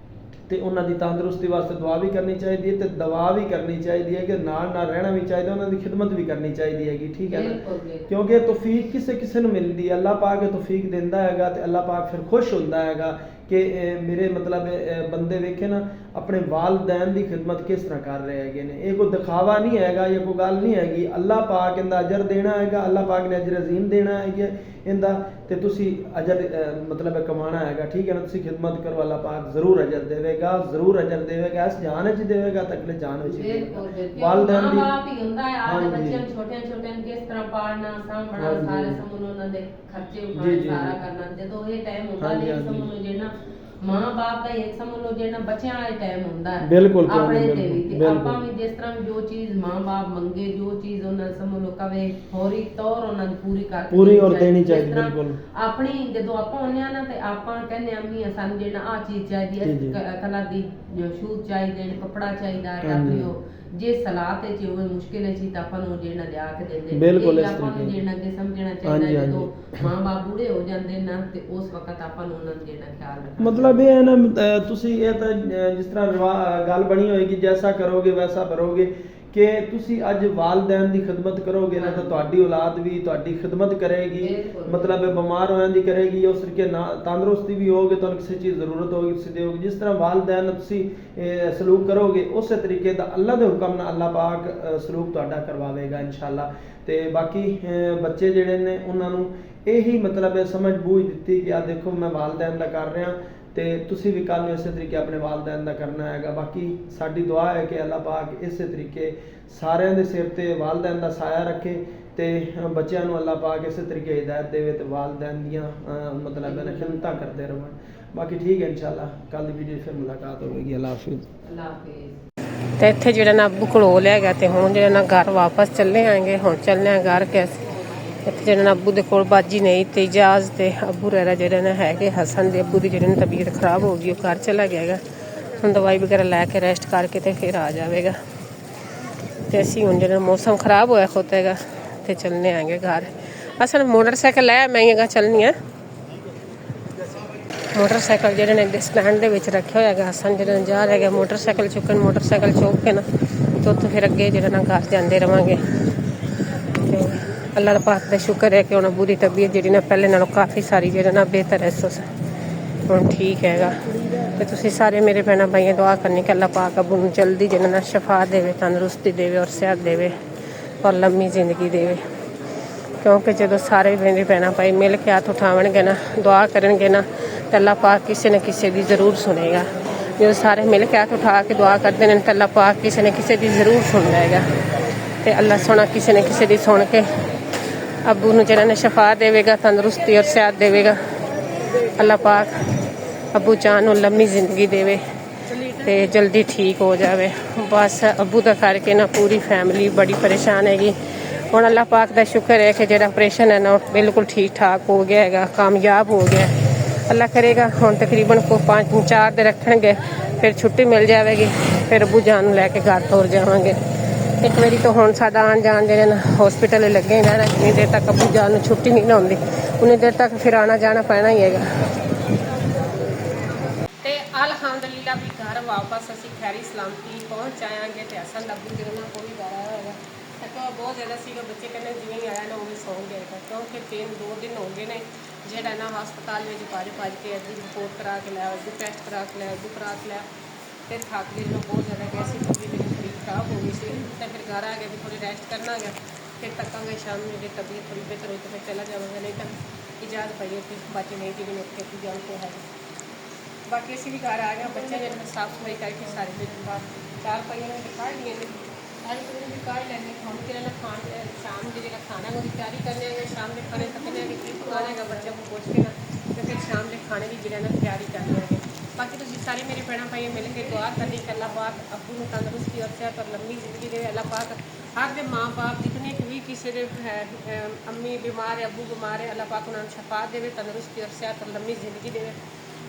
ਤੇ ਉਹਨਾਂ ਦੀ ਤੰਦਰੁਸਤੀ ਵਾਸਤੇ ਦੁਆ ਵੀ ਕਰਨੀ ਚਾਹੀਦੀ ਹੈ ਤੇ ਦਵਾ ਵੀ ਕਰਨੀ ਚਾਹੀਦੀ ਹੈ, ਕਿ ਨਾਲ ਰਹਿਣਾ ਵੀ ਚਾਹੀਦਾ, ਉਹਨਾਂ ਦੀ ਖਿਦਮਤ ਵੀ ਕਰਨੀ ਚਾਹੀਦੀ ਹੈਗੀ। ਠੀਕ ਹੈ ਨਾ, ਕਿਉਂਕਿ ਤੌਫੀਕ ਕਿਸੇ ਨੂੰ ਮਿਲਦੀ ਹੈ, ਅੱਲਾਹ ਪਾਕ ਤੌਫੀਕ ਦਿੰਦਾ ਹੈਗਾ ਤੇ ਅੱਲਾਹ ਪਾਕ ਫਿਰ ਖੁਸ਼ ਹੁੰਦਾ ਹੈਗਾ ਕਿ ਮੇਰੇ ਮਤਲਬ ਬੰਦੇ ਵੇਖੇ ਨਾ ਆਪਣੇ ਵਾਲदैन ਦੀ ਖਿਦਮਤ ਕਿਸ ਤਰ੍ਹਾਂ ਕਰ ਰਹੇ ਹੈਗੇ ਨੇ। ਇਹ ਕੋਈ ਦਿਖਾਵਾ ਨਹੀਂ ਹੈਗਾ, ਇਹ ਕੋਈ ਗੱਲ ਨਹੀਂ ਹੈਗੀ। ਅੱਲਾਹ ਪਾਕ ਇਹਦਾ ਅਜਰ ਦੇਣਾ ਹੈਗਾ, ਅੱਲਾਹ ਪਾਕ ਨੇ ਅਜਰ ਅਜ਼ੀਮ ਦੇਣਾ ਹੈਗਾ ਇਹਦਾ, ਤੇ ਤੁਸੀਂ ਅਜਰ ਮਤਲਬ ਕਮਾਣਾ ਹੈਗਾ। ਠੀਕ ਹੈ ਨਾ, ਤੁਸੀਂ ਖਿਦਮਤ ਕਰੋ, ਅੱਲਾਹ ਪਾਕ ਜ਼ਰੂਰ ਅਜਰ ਦੇਵੇਗਾ, ਜ਼ਰੂਰ ਅਜਰ ਦੇਵੇਗਾ। ਇਸ ਜਾਨ ਵਿੱਚ ਦੇਵੇਗਾ ਤਾਂ ਅਗਲੇ ਜਾਨ ਵਿੱਚ ਦੇਵੇਗਾ। ਵਾਲदैन ਦੀ ਮਾਂ-ਬਾਪ ਹੀ ਹੁੰਦਾ ਹੈ, ਆਹ ਬੱਚਿਆਂ ਨੂੰ ਛੋਟੇ ਕਿਸ ਤਰ੍ਹਾਂ ਪਾਲਣਾ, ਸਾਂਭਣਾ, ਸਾਰੇ ਸਮੂਹ ਉਹਨਾਂ ਦੇ ਖਰਚੇ ਉਠਾਉਣੇ, ਸਾਰਾ ਕਰਨਾ। ਜਦੋਂ ਇਹ ਟਾਈਮ ਹੁੰਦਾ ਨਹੀਂ ਸਮੂਹ ਜਿਹੜਾ ਮਾਂ-ਬਾਪ ਦਾ ਇੱਕ ਸਮਝ ਲਓ ਜਿਹੜਾ ਬੱਚਿਆਂ ਵਾਲਾ ਟਾਈਮ ਹੁੰਦਾ ਹੈ ਬਿਲਕੁਲ ਆਪਣੇ ਤੇ ਵੀ, ਤੇ ਆਪਾਂ ਵੀ ਜਿਸ ਤਰ੍ਹਾਂ ਜੋ ਚੀਜ਼ ਮਾਂ-ਬਾਪ ਮੰਗੇ, ਜੋ ਚੀਜ਼ ਉਹਨਾਂ ਸਮਝ ਲਓ ਕਵੇ ਫੌਰੀ ਤੌਰ ਉਹਨਾਂ ਦੀ ਪੂਰੀ ਔਰ ਦੇਣੀ ਚਾਹੀਦੀ। ਬਿਲਕੁਲ ਆਪਣੀ ਜਦੋਂ ਆਪਾਂ ਹੁੰਨੇ ਆ ਨਾ ਤੇ ਆਪਾਂ ਕਹਿੰਦੇ ਅੰਮੀ ਸਾਨੂੰ ਜਿਹੜਾ ਆ ਚੀਜ਼ ਚਾਹੀਦੀ ਹੈ, ਕਲਰ ਦੀ ਸ਼ੂਜ਼ ਚਾਹੀਦੇ ਨੇ, ਕੱਪੜਾ ਚਾਹੀਦਾ ਹੈ, ਆਪਣੀ ਉਹ ਜੇ ਸਲਾਹ ਤੇ ਹੋਵੇ ਮੁਸ਼ਕਿਲ ਹੈ ਤਾਂ ਆਪਾਂ ਨੂੰ ਜਿਹੜਾ ਲਿਆ ਕੇ ਦਿੰਦੇ। ਬਿਲਕੁਲ ਇਸ ਆਪਾਂ ਨੂੰ ਜਿਹੜਾ ਅੱਗੇ ਸਮਝਣਾ ਚਾਹੀਦਾ ਜਦੋਂ ਮਾਂ-ਬਾਪ ਬੂੜੇ ਹੋ ਜਾਂਦੇ ਨਾ ਤੇ ਉਸ ਵਕਤ ਆਪਾਂ ਨੂੰ ਉਹਨਾਂ ਦਾ ਜਿਹੜਾ ਖਿਆਲ ਰੱਖਣਾ। ਮਤਲਬ ਇਹ ਹੈ ਨਾ, ਤੁਸੀਂ ਇਹ ਤਾਂ ਜਿਸ ਤਰ੍ਹਾਂ ਗੱਲ ਬਣੀ ਹੋਏਗੀ, ਜੈਸਾ ਕਰੋਗੇ ਵੈਸਾ ਭਰੋਗੇ, ਕਿ ਤੁਸੀਂ ਅੱਜ ਵਾਲदैन ਦੀ ਖਿਦਮਤ ਕਰੋਗੇ ਨਾ ਤਾਂ ਤੁਹਾਡੀ ਔਲਾਦ ਵੀ ਤੁਹਾਡੀ ਖਿਦਮਤ ਕਰੇਗੀ, ਮਤਲਬ ਬਿਮਾਰ ਹੋਣ ਦੀ ਕਰੇਗੀ, ਉਸ ਤਰੀਕੇ ਨਾਲ ਤੰਦਰੁਸਤੀ ਵੀ ਹੋਗੇ, ਤੁਹਾਨੂੰ ਕਿਸੇ ਚੀਜ਼ ਜ਼ਰੂਰਤ ਹੋਗੀ ਤੁਸੀਂ ਦਿਓਗੇ। ਜਿਸ ਤਰ੍ਹਾਂ ਵਾਲदैन ਨਾਲ ਤੁਸੀਂ ਸਲੂਕ ਕਰੋਗੇ ਉਸੇ ਤਰੀਕੇ ਦਾ ਅੱਲਾਹ ਦੇ ਹੁਕਮ ਨਾਲ ਅੱਲਾਹ ਪਾਕ ਸਲੂਕ ਤੁਹਾਡਾ ਕਰਵਾਵੇਗਾ ਇਨਸ਼ਾਅੱਲਾ। ਤੇ ਬਾਕੀ ਬੱਚੇ ਜਿਹੜੇ ਨੇ ਉਹਨਾਂ ਨੂੰ ਇਹੀ ਮਤਲਬ ਸਮਝ ਬੂਝ ਦਿੱਤੀ ਕਿ ਆ ਦੇਖੋ ਮੈਂ ਵਾਲदैन ਦਾ ਕਰ ਰਿਹਾ ਤੇ ਤੁਸੀਂ ਵੀ ਕੱਲ ਨੂੰ ਇਸੇ ਤਰੀਕੇ ਆਪਣੇ ਵਾਲदैन ਦਾ ਕਰਨਾ ਹੈਗਾ। ਬਾਕੀ ਸਾਡੀ ਦੁਆ ਹੈ ਕਿ ਅੱਲਾਹ ਪਾਕ ਇਸੇ ਤਰੀਕੇ ਸਾਰਿਆਂ ਦੇ ਸਿਰ ਤੇ ਵਾਲदैन ਦਾ ਸਾਇਆ ਰੱਖੇ ਤੇ ਬੱਚਿਆਂ ਨੂੰ ਅੱਲਾਹ ਪਾਕ ਇਸੇ ਤਰੀਕੇ ਹਿਦਾਇਤ ਦੇਵੇ ਤੇ ਵਾਲदैन ਦੀਆਂ ਮਤਲਬ ਖਿਦਮਤਾਂ ਕਰਦੇ ਰਹਿਣ। ਬਾਕੀ ਠੀਕ ਹੈ ਇੰਸ਼ਾਅੱਲਾ ਕੱਲ ਦੀ ਵੀਡੀਓ ਫਿਰ ਮੁਲਾਕਾਤ ਹੋਵੇਗੀ। ਅੱਲਾਹ ਹਾਫਿਜ਼। ਅੱਲਾਹ ਹਾਫਿਜ਼। ਤੇ ਇੱਥੇ ਜਿਹੜਾ ਨਾ ਅੱਬੂ ਕੋਲ ਲਿਆ ਗਿਆ ਤੇ ਹੁਣ ਜਿਹੜਾ ਨਾ ਘਰ ਵਾਪਸ ਚੱਲੇ ਆਂਗੇ। ਹੁਣ ਚੱਲਨੇ ਆ ਘਰ ਕੈਸੇ ਇੱਥੇ ਜਿਹੜਾ ਨਾ ਅੱਬੂ ਦੇ ਕੋਲ ਬਾਜੀ ਨਹੀਂ ਤੇ ਇਜਾਜ਼ ਤੇ ਅੱਬੂ ਰਹਿਰਾ ਜਿਹੜੇ ਨੇ ਹੈਗੇ ਹਸਨ ਦੇ ਅੱਬੂ ਦੀ ਜਿਹੜੇ ਨੇ ਤਬੀਅਤ ਖਰਾਬ ਹੋ ਗਈ, ਉਹ ਘਰ ਚਲਾ ਗਿਆ ਹੈਗਾ। ਹੁਣ ਦਵਾਈ ਵਗੈਰਾ ਲੈ ਕੇ ਰੈਸਟ ਕਰਕੇ ਤੇ ਫਿਰ ਆ ਜਾਵੇਗਾ। ਤੇ ਅਸੀਂ ਹੁਣ ਜਿਹੜਾ ਮੌਸਮ ਖਰਾਬ ਹੋਇਆ ਖੋਤਾ ਹੈਗਾ ਤੇ ਚੱਲਨੇ ਆਂਗੇ ਘਰ। ਅਸਲ ਮੋਟਰਸਾਈਕਲ ਲੈ ਮੈਂ ਹੈਗਾ ਚੱਲਣੀ ਹੈ। ਮੋਟਰਸਾਈਕਲ ਜਿਹੜੇ ਨੇ ਸਟੈਂਡ ਦੇ ਵਿੱਚ ਰੱਖਿਆ ਹੋਇਆ ਹੈਗਾ। ਹਸਨ ਜਿਹੜਾ ਜਾ ਰਿਹਾ ਹੈਗਾ ਮੋਟਰਸਾਈਕਲ ਚੁੱਕਣ, ਮੋਟਰਸਾਈਕਲ ਚੁੱਕ ਕੇ ਨਾ ਤੇ ਉੱਥੋਂ ਫਿਰ ਅੱਗੇ ਜਿਹੜਾ ਨਾ ਘਰ ਜਾਂਦੇ ਰਵਾਂਗੇ। ਤੇ ਅੱਲਾਹ ਪਾਕ ਦਾ ਸ਼ੁਕਰ ਹੈ ਕਿ ਹੁਣ ਅੱਬੂ ਦੀ ਤਬੀਅਤ ਜਿਹੜੀ ਨਾ ਪਹਿਲੇ ਨਾਲੋਂ ਕਾਫੀ ਸਾਰੀ ਜਿਹੜਾ ਨਾ ਬਿਹਤਰ ਹੈ, ਹੁਣ ਠੀਕ ਹੈਗਾ। ਤੇ ਤੁਸੀਂ ਸਾਰੇ ਮੇਰੇ ਭੈਣਾਂ ਭਾਈਆਂ ਦੁਆ ਕਰਨੀ ਕਿ ਅੱਲਾਹ ਪਾਕ ਅੱਬੂ ਨੂੰ ਜਲਦੀ ਜਿਹੜਾ ਨਾ ਸ਼ਫਾ ਦੇਵੇ, ਤੰਦਰੁਸਤੀ ਦੇਵੇ ਔਰ ਸਿਹਤ ਦੇਵੇ ਔਰ ਲੰਮੀ ਜ਼ਿੰਦਗੀ ਦੇਵੇ। ਕਿਉਂਕਿ ਜਦੋਂ ਸਾਰੇ ਮੇਰੇ ਭੈਣਾਂ ਭਾਈ ਮਿਲ ਕੇ ਹੱਥ ਉਠਾਵਣਗੇ ਨਾ, ਦੁਆ ਕਰਨਗੇ ਨਾ, ਤਾਂ ਅੱਲਾਹ ਪਾਕ ਕਿਸੇ ਨਾ ਕਿਸੇ ਦੀ ਜ਼ਰੂਰ ਸੁਣੇਗਾ। ਜਦੋਂ ਸਾਰੇ ਮਿਲ ਕੇ ਹੱਥ ਉਠਾ ਕੇ ਦੁਆ ਕਰਦੇ ਨੇ ਤਾਂ ਅੱਲਾਹ ਪਾਕ ਕਿਸੇ ਨਾ ਕਿਸੇ ਦੀ ਜ਼ਰੂਰ ਸੁਣਦਾ ਹੈਗਾ। ਤੇ ਅੱਲਾਹ ਸੋਹਣਾ ਕਿਸੇ ਨਾ ਕਿਸੇ ਦੀ ਸੁਣ ਕੇ ਅੱਬੂ ਨੂੰ ਜਿਹੜਾ ਨੇ ਸ਼ਫਾ ਦੇਵੇਗਾ, ਤੰਦਰੁਸਤੀ ਔਰ ਸਿਹਤ ਦੇਵੇਗਾ। ਅੱਲਾਹ ਪਾਕ ਅੱਬੂ ਜਾਨ ਨੂੰ ਲੰਮੀ ਜ਼ਿੰਦਗੀ ਦੇਵੇ ਤੇ ਜਲਦੀ ਠੀਕ ਹੋ ਜਾਵੇ। ਬਸ ਅੱਬੂ ਦਾ ਕਰਕੇ ਨਾ ਪੂਰੀ ਫੈਮਿਲੀ ਬੜੀ ਪਰੇਸ਼ਾਨ ਹੈਗੀ। ਹੁਣ ਅੱਲਾਹ ਪਾਕ ਦਾ ਸ਼ੁਕਰ ਹੈ ਕਿ ਜਿਹੜਾ ਆਪਰੇਸ਼ਨ ਹੈ ਨਾ ਉਹ ਬਿਲਕੁਲ ਠੀਕ ਠਾਕ ਹੋ ਗਿਆ ਹੈਗਾ, ਕਾਮਯਾਬ ਹੋ ਗਿਆ। ਅੱਲਾਹ ਕਰੇਗਾ ਹੁਣ ਤਕਰੀਬਨ ਕੋ 5-4 ਦਿਨ ਰੱਖਣਗੇ, ਫਿਰ ਛੁੱਟੀ ਮਿਲ ਜਾਵੇਗੀ, ਫਿਰ ਅੱਬੂ ਜਾਨ ਨੂੰ ਲੈ ਕੇ ਘਰ ਤੁਰ ਜਾਵਾਂਗੇ। ਇੱਕ ਵਾਰੀ ਤਾਂ ਹੁਣ ਸਾਡਾ ਆਉਣ ਜਾਣ ਜਿਹੜੇ ਨਾ ਹੌਸਪੀਟਲ ਲੱਗੇ ਰਹਿਣਾ, ਜਿੰਨੀ ਦੇਰ ਤੱਕ ਅੱਬੂ ਜਾਨ ਨੂੰ ਛੁੱਟੀ ਨਹੀਂ ਨਾ ਹੁੰਦੀ ਉਨੀ ਦੇਰ ਤੱਕ ਫਿਰ ਆਉਣਾ ਜਾਣਾ ਪੈਣਾ ਹੀ ਹੈਗਾ। ਤੇ ਅਲਹਮਦੁਲਿਲਾ ਵੀ ਘਰ ਵਾਪਸ ਅਸੀਂ ਖੈਰੀ ਸਲਾਮਤੀ ਪਹੁੰਚ ਆਵਾਂਗੇ। ਤੇ ਅਸਲ ਅੱਬੂ ਜਿਹੜਾ ਨਾ ਕੋਈ ਘਰ ਆਇਆ ਹੋਏਗਾ ਤਾਂ ਬਹੁਤ ਜ਼ਿਆਦਾ ਸੀਗਾ, ਬੱਚੇ ਕਹਿੰਦੇ ਜਿਵੇਂ ਹੀ ਆਇਆ ਨਾ ਉਵੇਂ ਸੌਂ ਗਿਆ ਕਿਉਂਕਿ 2 ਦਿਨ ਹੋ ਗਏ ਨੇ ਜਿਹੜਾ ਨਾ ਹਸਪਤਾਲ ਵਿੱਚ ਭੱਜ ਕੇ ਅੱਧੀ ਰਿਪੋਰਟ ਕਰਾ ਕੇ ਲਿਆ, ਅੱਧੀ ਟੈਸਟ ਕਰਾ ਕੇ ਲਿਆ, ਅੱਧੀ ਕਰਾ ਕੇ ਲਿਆ ਤੇ ਥੱਕ ਗਏ ਨੂੰ ਬਹੁਤ ਜ਼ਿਆਦਾ ਗਿਆ ਸੀ, ਤਬੀਅਤ ਮੇਰੀ ਥੋੜੀ ਖਰਾਬ ਹੋ ਗਈ ਸੀ। ਤੇ ਫਿਰ ਘਰ ਆ ਗਿਆ ਵੀ ਥੋੜੀ ਰੈਸਟ ਕਰਨਾ ਗਿਆ, ਫਿਰ ਤੱਕਾਂਗੇ ਸ਼ਾਮ ਨੂੰ ਜੇ ਤਬੀਅਤ ਥੋੜੀ ਬਿਹਤਰ ਹੋਈ ਤਾਂ ਫਿਰ ਚਲਾ ਜਾਵਾਂਗਾ, ਨਹੀਂ ਤਾਂ ਇਜਾਜ਼ਤ ਪਈ ਹੈ ਕਿ ਬਾਕੀ ਨਹੀਂ ਜੀ ਮੈਨੂੰ ਉੱਥੇ ਜਾਣ ਕੇ ਹੈ। ਬਾਕੀ ਅਸੀਂ ਵੀ ਘਰ ਆ ਗਏ, ਬੱਚੇ ਜਿਹੜੇ ਸਾਫ਼ ਸਫਾਈ ਕਰਕੇ ਸਾਰੇ ਦਿਨ ਬਾਅਦ 4 ਪਈਆਂ ਨੇ ਦਿਖਾ ਲਈਆਂ ਨੇ, ਸਾਰੇ ਦਿਨ ਵੀ ਕਰ ਲੈਂਦੇ। ਹੁਣ ਕਿਹੜਾ ਨਾ ਖਾਣ ਸ਼ਾਮ ਦੀ ਜਿਹੜਾ ਖਾਣਾ ਉਹਦੀ ਤਿਆਰੀ ਕਰਨੇ ਹੈਗੇ, ਸ਼ਾਮ ਦੇ ਖਾਣੇ ਤੱਕਨੇ ਹੈਗੇ ਕੀ ਪਕਾਉਣਾ ਹੈਗਾ ਬੱਚਿਆਂ ਨੂੰ ਪੁੱਛ ਕੇ ਨਾ, ਤੇ ਫਿਰ ਸ਼ਾਮ ਦੇ ਖਾਣੇ ਦੀ ਜਿਹੜਾ ਨਾ ਤਿਆਰੀ ਕਰਨੀ ਹੈਗੇ। ਬਾਕੀ ਤੁਸੀਂ ਸਾਰੇ ਮੇਰੇ ਭੈਣਾਂ ਭਾਈਆਂ ਮਿਲ ਕੇ ਦੁਆ ਕਰਨੀ ਕਿ ਅੱਲਾਹ ਪਾਕ ਅੱਬੂ ਨੂੰ ਤੰਦਰੁਸਤੀ ਔਰ ਸਿਹਤ ਔਰ ਲੰਮੀ ਜ਼ਿੰਦਗੀ ਦੇਵੇ। ਅੱਲਾਹ ਪਾਕ ਹਰ ਦੇ ਮਾਂ ਬਾਪ ਜਿਤਨੇ ਵੀ ਕਿਸੇ ਦੇ ਅੰਮੀ ਬਿਮਾਰ ਹੈ, ਅੱਬੂ ਬਿਮਾਰ ਹੈ, ਅੱਲਾਹ ਪਾਕ ਉਹਨਾਂ ਨੂੰ ਸ਼ਫਾ ਦੇਵੇ, ਤੰਦਰੁਸਤੀ ਔਰ ਸਿਹਤ ਔਰ ਲੰਮੀ ਜ਼ਿੰਦਗੀ ਦੇਵੇ।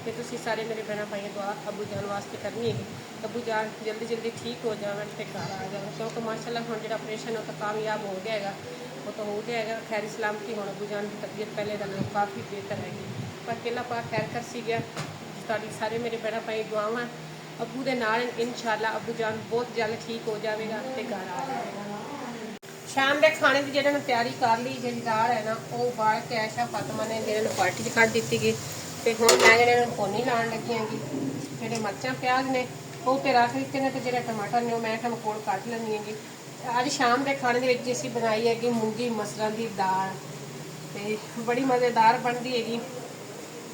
ਤੇ ਤੁਸੀਂ ਸਾਰੇ ਮੇਰੇ ਭੈਣਾਂ ਭਾਈਆਂ ਦੁਆ ਅੱਬੂ ਜਾਨ ਵਾਸਤੇ ਕਰਨੀ ਹੈਗੀ, ਅੱਬੂ ਜਾਨ ਜਲਦੀ ਜਲਦੀ ਠੀਕ ਹੋ ਜਾਵਣ ਤੇ ਘਰ ਆ ਜਾਵਣ, ਕਿਉਂਕਿ ਮਾਸ਼ਾਅੱਲਾ ਹੁਣ ਜਿਹੜਾ ਆਪਰੇਸ਼ਨ ਉਹ ਤਾਂ ਕਾਮਯਾਬ ਹੋ ਗਿਆ ਹੈਗਾ, ਉਹ ਤਾਂ ਹੋ ਗਿਆ ਹੈਗਾ ਖੈਰ ਸਲਾਮਤੀ। ਹੁਣ ਅੱਬੂ ਜਾਨ ਦੀ ਤਬੀਅਤ ਪਹਿਲੇ ਨਾਲੋਂ ਕਾਫੀ ਬਿਹਤਰ ਹੈਗੀ, ਪਰ ਅੱਲਾਹ ਪਾਕ ਖੈਰ ਕਰ ਸੀ ਗਿਆ। ਤੁਹਾਡੀ ਸਾਰੇ ਮੇਰੇ ਭੈਣਾਂ ਭਾਈ ਦੁਆਵਾਂ ਅੱਬੂ ਦੇ ਨਾਲ ਇਨਸ਼ਾਅੱਲਾ ਅੱਬੂ ਜਾਨ ਬਹੁਤ ਜਲਦ ਠੀਕ ਹੋ ਜਾਵੇਗਾ ਤੇ ਘਰ ਆ ਜਾਵੇਗਾ। ਸ਼ਾਮ ਦੇ ਖਾਣੇ ਦੀ ਜਿਹੜਾ ਤਿਆਰੀ ਕਰ ਲਈ, ਜਿਹੜੀ ਦਾਲ ਹੈ ਨਾ ਉਹ ਉਬਾਲ ਕੇ ਆਇਸ਼ਾ ਫਾਤਿਮਾ ਨੇ ਜਿਹੜੇ ਨੂੰ ਪਾਰਟੀ 'ਚ ਕੱਢ ਦਿੱਤੀ ਗਈ। ਤੇ ਹੁਣ ਮੈਂ ਜਿਹੜੇ ਨੂੰ ਭੁੰਨੀ ਲਾਉਣ ਲੱਗੀ ਹੈਗੀ, ਜਿਹੜੇ ਮਿਰਚਾਂ ਪਿਆਜ਼ ਨੇ ਉਹ ਤੇ ਰੱਖ ਦਿੱਤੇ ਨੇ, ਤੇ ਜਿਹੜੇ ਟਮਾਟਰ ਨੇ ਉਹ ਮੈਂ ਤੁਹਾਨੂੰ ਕੋਲ ਕੱਟ ਲੈਣੀ ਹੈਗੀ। ਅੱਜ ਸ਼ਾਮ ਦੇ ਖਾਣੇ ਦੇ ਵਿੱਚ ਅਸੀਂ ਬਣਾਈ ਹੈਗੀ ਮੂੰਗੀ ਮਸਰਾਂ ਦੀ ਦਾਲ, ਤੇ ਬੜੀ ਮਜ਼ੇਦਾਰ ਬਣਦੀ ਹੈਗੀ।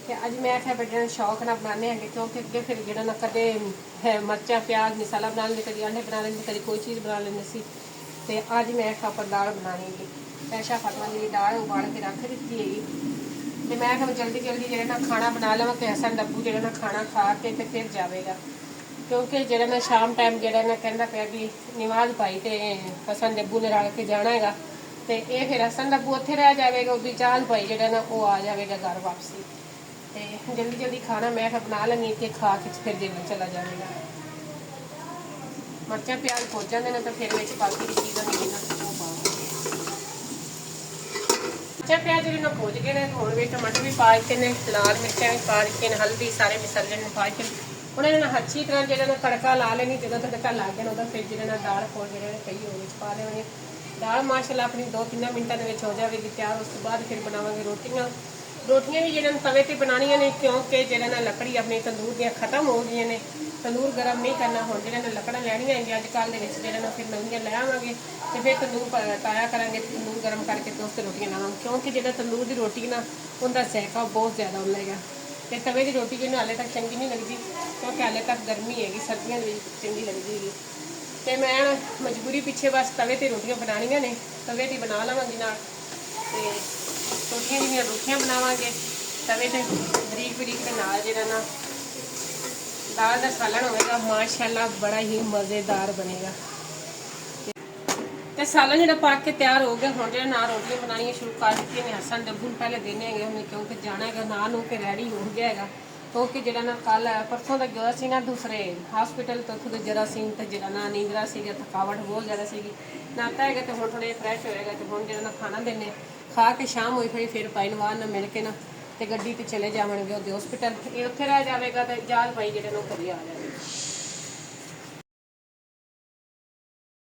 ਤੇ ਅੱਜ ਮੈਂ ਆਖਿਆ ਬੱਚਿਆਂ ਨੂੰ ਸ਼ੌਕ ਨਾਲ ਬਣਾਉਂਦੇ ਹੈਗੇ, ਕਿਉਂਕਿ ਅੱਗੇ ਫਿਰ ਜਿਹੜਾ ਨਾ ਕਦੇ ਮਿਰਚਾਂ ਪਿਆਜ਼ ਮਸਾਲਾ ਬਣਾ ਲੈਂਦੇ, ਕਦੀ ਆਂਡੇ ਬਣਾ ਲੈਂਦੇ, ਕਦੀ ਕੋਈ ਚੀਜ਼ ਬਣਾ ਲੈਂਦੇ ਸੀ। ਤੇ ਅੱਜ ਮੈਂ ਆਖਿਆ ਦਾਲ ਬਣਾਉਣੀ ਹੈਗੀ। ਆਇਸ਼ਾ ਫਾਤਿਮਾ ਦੀ ਦਾਲ ਉਬਾਲ ਕੇ ਰੱਖ ਦਿੱਤੀ ਹੈਗੀ, ਤੇ ਮੈਂ ਕਿਹਾ ਜਲਦੀ ਜਲਦੀ ਜਿਹੜਾ ਨਾ ਖਾਣਾ ਬਣਾ ਲਵਾਂ ਕਿ ਹਸਨ ਅੱਬੂ ਜਿਹੜਾ ਨਾ ਖਾਣਾ ਖਾ ਕੇ ਤੇ ਫਿਰ ਜਾਵੇਗਾ, ਕਿਉਂਕਿ ਜਿਹੜਾ ਨਾ ਸ਼ਾਮ ਟਾਈਮ ਜਿਹੜਾ ਨਾ ਕਹਿੰਦਾ ਪਿਆ ਵੀ ਨਮਾਜ਼ ਭਾਈ ਤੇ ਹਸਨ ਅੱਬੂ ਨੇ ਰਲ ਕੇ ਜਾਣਾ ਹੈਗਾ, ਤੇ ਇਹ ਫਿਰ ਹਸਨ ਅੱਬੂ ਉੱਥੇ ਰਹਿ ਜਾਵੇਗਾ, ਉਹਦੀ ਚਾਲ ਭਾਈ ਜਿਹੜਾ ਨਾ ਉਹ ਆ ਜਾਵੇਗਾ ਘਰ ਵਾਪਸੀ। ਤੇ ਜਲਦੀ ਜਲਦੀ ਖਾਣਾ ਮੈਂ ਕਿਹਾ ਬਣਾ ਲੈਣੀ ਕਿ ਖਾ ਕੇ ਫਿਰ ਜਲਦੀ ਚਲਾ ਜਾਵੇਗਾ। ਮਿਰਚਾਂ ਪਿਆਜ਼ ਭੁੱਜ ਜਾਂਦੇ ਨੇ ਤਾਂ ਫਿਰ ਵਿੱਚ ਬਾਕੀ ਦੀ ਚੀਜ਼ਾਂ ਨਹੀਂ ਨਾ ਉਹ ਪਾਵਾਂਗੇ। ਮਿਰਚਾਂ ਪਿਆਜ਼ ਜਿਹੜੇ ਨਾ ਭੁੱਜ ਗਏ ਨੇ, ਹੁਣ ਵੀ ਟਮਾਟਰ ਵੀ ਪਾ ਦਿੱਤੇ ਨੇ, ਲਾਲ ਮਿਰਚਾਂ ਵੀ ਪਾ ਦਿੱਤੀਆਂ ਨੇ, ਹਲਦੀ ਸਾਰੇ ਮਸਾਲੇ ਨੂੰ ਪਾ ਕੇ ਉਹਨਾਂ ਨੇ ਨਾ ਅੱਛੀ ਤਰ੍ਹਾਂ ਜਿਹੜਾ ਨਾ ਤੜਕਾ ਲਾ ਲੈਣੀ। ਜਦੋਂ ਤੜਕਾ ਲਾ ਗਿਆ ਉਹਦਾ ਫਿਰ ਜਿਹੜਾ ਨਾ ਦਾਲ ਕੋਲ ਜਿਹੜੇ ਪਈ ਉਹ ਵਿੱਚ ਪਾ ਦੇਣੀ। ਦਾਲ ਮਾਸ਼ਾਅੱਲਾ ਆਪਣੀ 2-3 ਮਿੰਟਾਂ ਦੇ ਵਿੱਚ ਹੋ ਜਾਵੇਗੀ ਤਿਆਰ। ਉਸ ਤੋਂ ਬਾਅਦ ਫਿਰ ਬਣਾਵਾਂਗੇ ਰੋਟੀਆਂ। ਰੋਟੀਆਂ ਵੀ ਜਿਹੜਾ ਤਵੇ ਤੇ ਬਣਾਉਣੀਆਂ ਨੇ, ਕਿਉਂਕਿ ਜਿਹੜਾ ਨਾ ਲੱਕੜੀ ਆਪਣੀ ਤੰਦੂਰ ਦੀਆਂ ਖਤਮ ਹੋ ਗਈਆਂ ਨੇ, ਤੰਦੂਰ ਗਰਮ ਨਹੀਂ ਕਰਨਾ। ਹੁਣ ਜਿਹੜਾ ਨਾ ਲੱਕੜਾਂ ਲੈਣੀਆਂ ਹੈਗੀਆਂ ਅੱਜ ਕੱਲ੍ਹ ਦੇ ਵਿੱਚ, ਜਿਹੜਾ ਨਾ ਫਿਰ ਨਵੀਆਂ ਲੈ ਆਵਾਂਗੇ ਤੇ ਫਿਰ ਤੰਦੂਰ ਪਾਇਆ ਕਰਾਂਗੇ, ਤੰਦੂਰ ਗਰਮ ਕਰਕੇ ਤੇ ਉਸ 'ਤੇ ਰੋਟੀਆਂ ਲਾਵਾਂਗੇ, ਕਿਉਂਕਿ ਜਿਹੜਾ ਤੰਦੂਰ ਦੀ ਰੋਟੀ ਨਾ ਉਹਦਾ ਸਹਿਕਾ ਬਹੁਤ ਜ਼ਿਆਦਾ ਹੁੰਦਾ ਹੈਗਾ, ਤੇ ਤਵੇ ਦੀ ਰੋਟੀ ਜਿਹਨੂੰ ਹਾਲੇ ਤੱਕ ਚੰਗੀ ਨਹੀਂ ਲੱਗਦੀ, ਕਿਉਂਕਿ ਹਾਲੇ ਤੱਕ ਗਰਮੀ ਹੈਗੀ, ਸਰਦੀਆਂ ਦੇ ਵਿੱਚ ਚੰਗੀ ਲੱਗਦੀ ਹੈਗੀ। ਤੇ ਮੈਂ ਮਜਬੂਰੀ ਪਿੱਛੇ ਬਸ ਤਵੇ ਤੇ ਰੋਟੀਆਂ ਬਣਾਉਣੀਆਂ ਨੇ, ਤਵੇ ਤੇ ਬਣਾ ਲਵਾਂਗੀ ਨਾਲ, ਤੇ ਰੋਟੀਆਂ ਜਿਹੜੀਆਂ ਰੋਟੀਆਂ ਬਣਾਵਾਂਗੇ ਤਵੇ ਤੇ ਬਰੀਕ ਬਰੀਕ ਦੇ ਨਾਲ। ਜਿਹੜਾ ਨਾ ਦਾਲ ਦਾ ਸਾਲਣ ਹੋਵੇਗਾ ਮਾਸ਼ਾਅੱਲਾ ਬੜਾ ਹੀ ਮਜ਼ੇਦਾਰ ਬਣੇਗਾ। ਤੇ ਸਾਲਣ ਜਿਹੜਾ ਪਾ ਕੇ ਤਿਆਰ ਹੋ ਗਿਆ, ਹੁਣ ਜਿਹੜਾ ਨਾਲ ਰੋਟੀਆਂ ਬਣਾਉਣੀਆਂ ਸ਼ੁਰੂ ਕਰ ਦਿੱਤੀਆਂ ਨੇ। ਹਸਨ ਡੱਬੂ ਨੂੰ ਪਹਿਲੇ ਦੇਣੇ ਹੈਗੇ ਉਹਨੇ, ਕਿਉਂਕਿ ਜਾਣਾ ਹੈਗਾ ਨਾਲ ਨੂੰ ਕੇ ਰੈਡੀ ਹੋ ਗਿਆ ਹੈਗਾ, ਕਿਉਂਕਿ ਜਿਹੜਾ ਨਾ ਕੱਲ ਪਰਸੋਂ ਦਾ ਗਿਆ ਸੀ ਨਾ ਦੂਸਰੇ ਹਸਪੀਟਲ ਤੋਂ, ਉੱਥੋਂ ਦੇ ਜਰਾਸੀਮ ਤੇ ਜਿਹੜਾ ਨਾ ਨੀਂਦਰਾ ਸੀਗਾ, ਥਕਾਵਟ ਬਹੁਤ ਜ਼ਿਆਦਾ ਸੀਗੀ, ਨਾਤਾ ਹੈਗਾ ਤੇ ਹੁਣ ਥੋੜ੍ਹਾ ਫਰੈਸ਼ ਹੋਏਗਾ। ਤੇ ਹੁਣ ਜਿਹੜਾ ਨਾ ਖਾਣਾ ਦੇਣੇ ਖਾ ਕੇ ਸ਼ਾਮ ਹੋਈ ਫਿਰ ਭਾਈ ਨਵਾਜ਼ ਨਾਲ ਮਿਲ ਕੇ ਨਾ ਤੇ ਗੱਡੀ ਤੇ ਚਲੇ ਜਾਵਣਗੇ ਉਹਦੇ ਹਸਪੀਟਲ, ਇਹ ਉੱਥੇ ਰਹਿ ਜਾਵੇਗਾ ਤੇ ਇਜਾਜ਼ ਭਾਈ ਜਿਹੜੇ ਨੂੰ ਘਰੇ ਆ ਜਾਵੇਗਾ।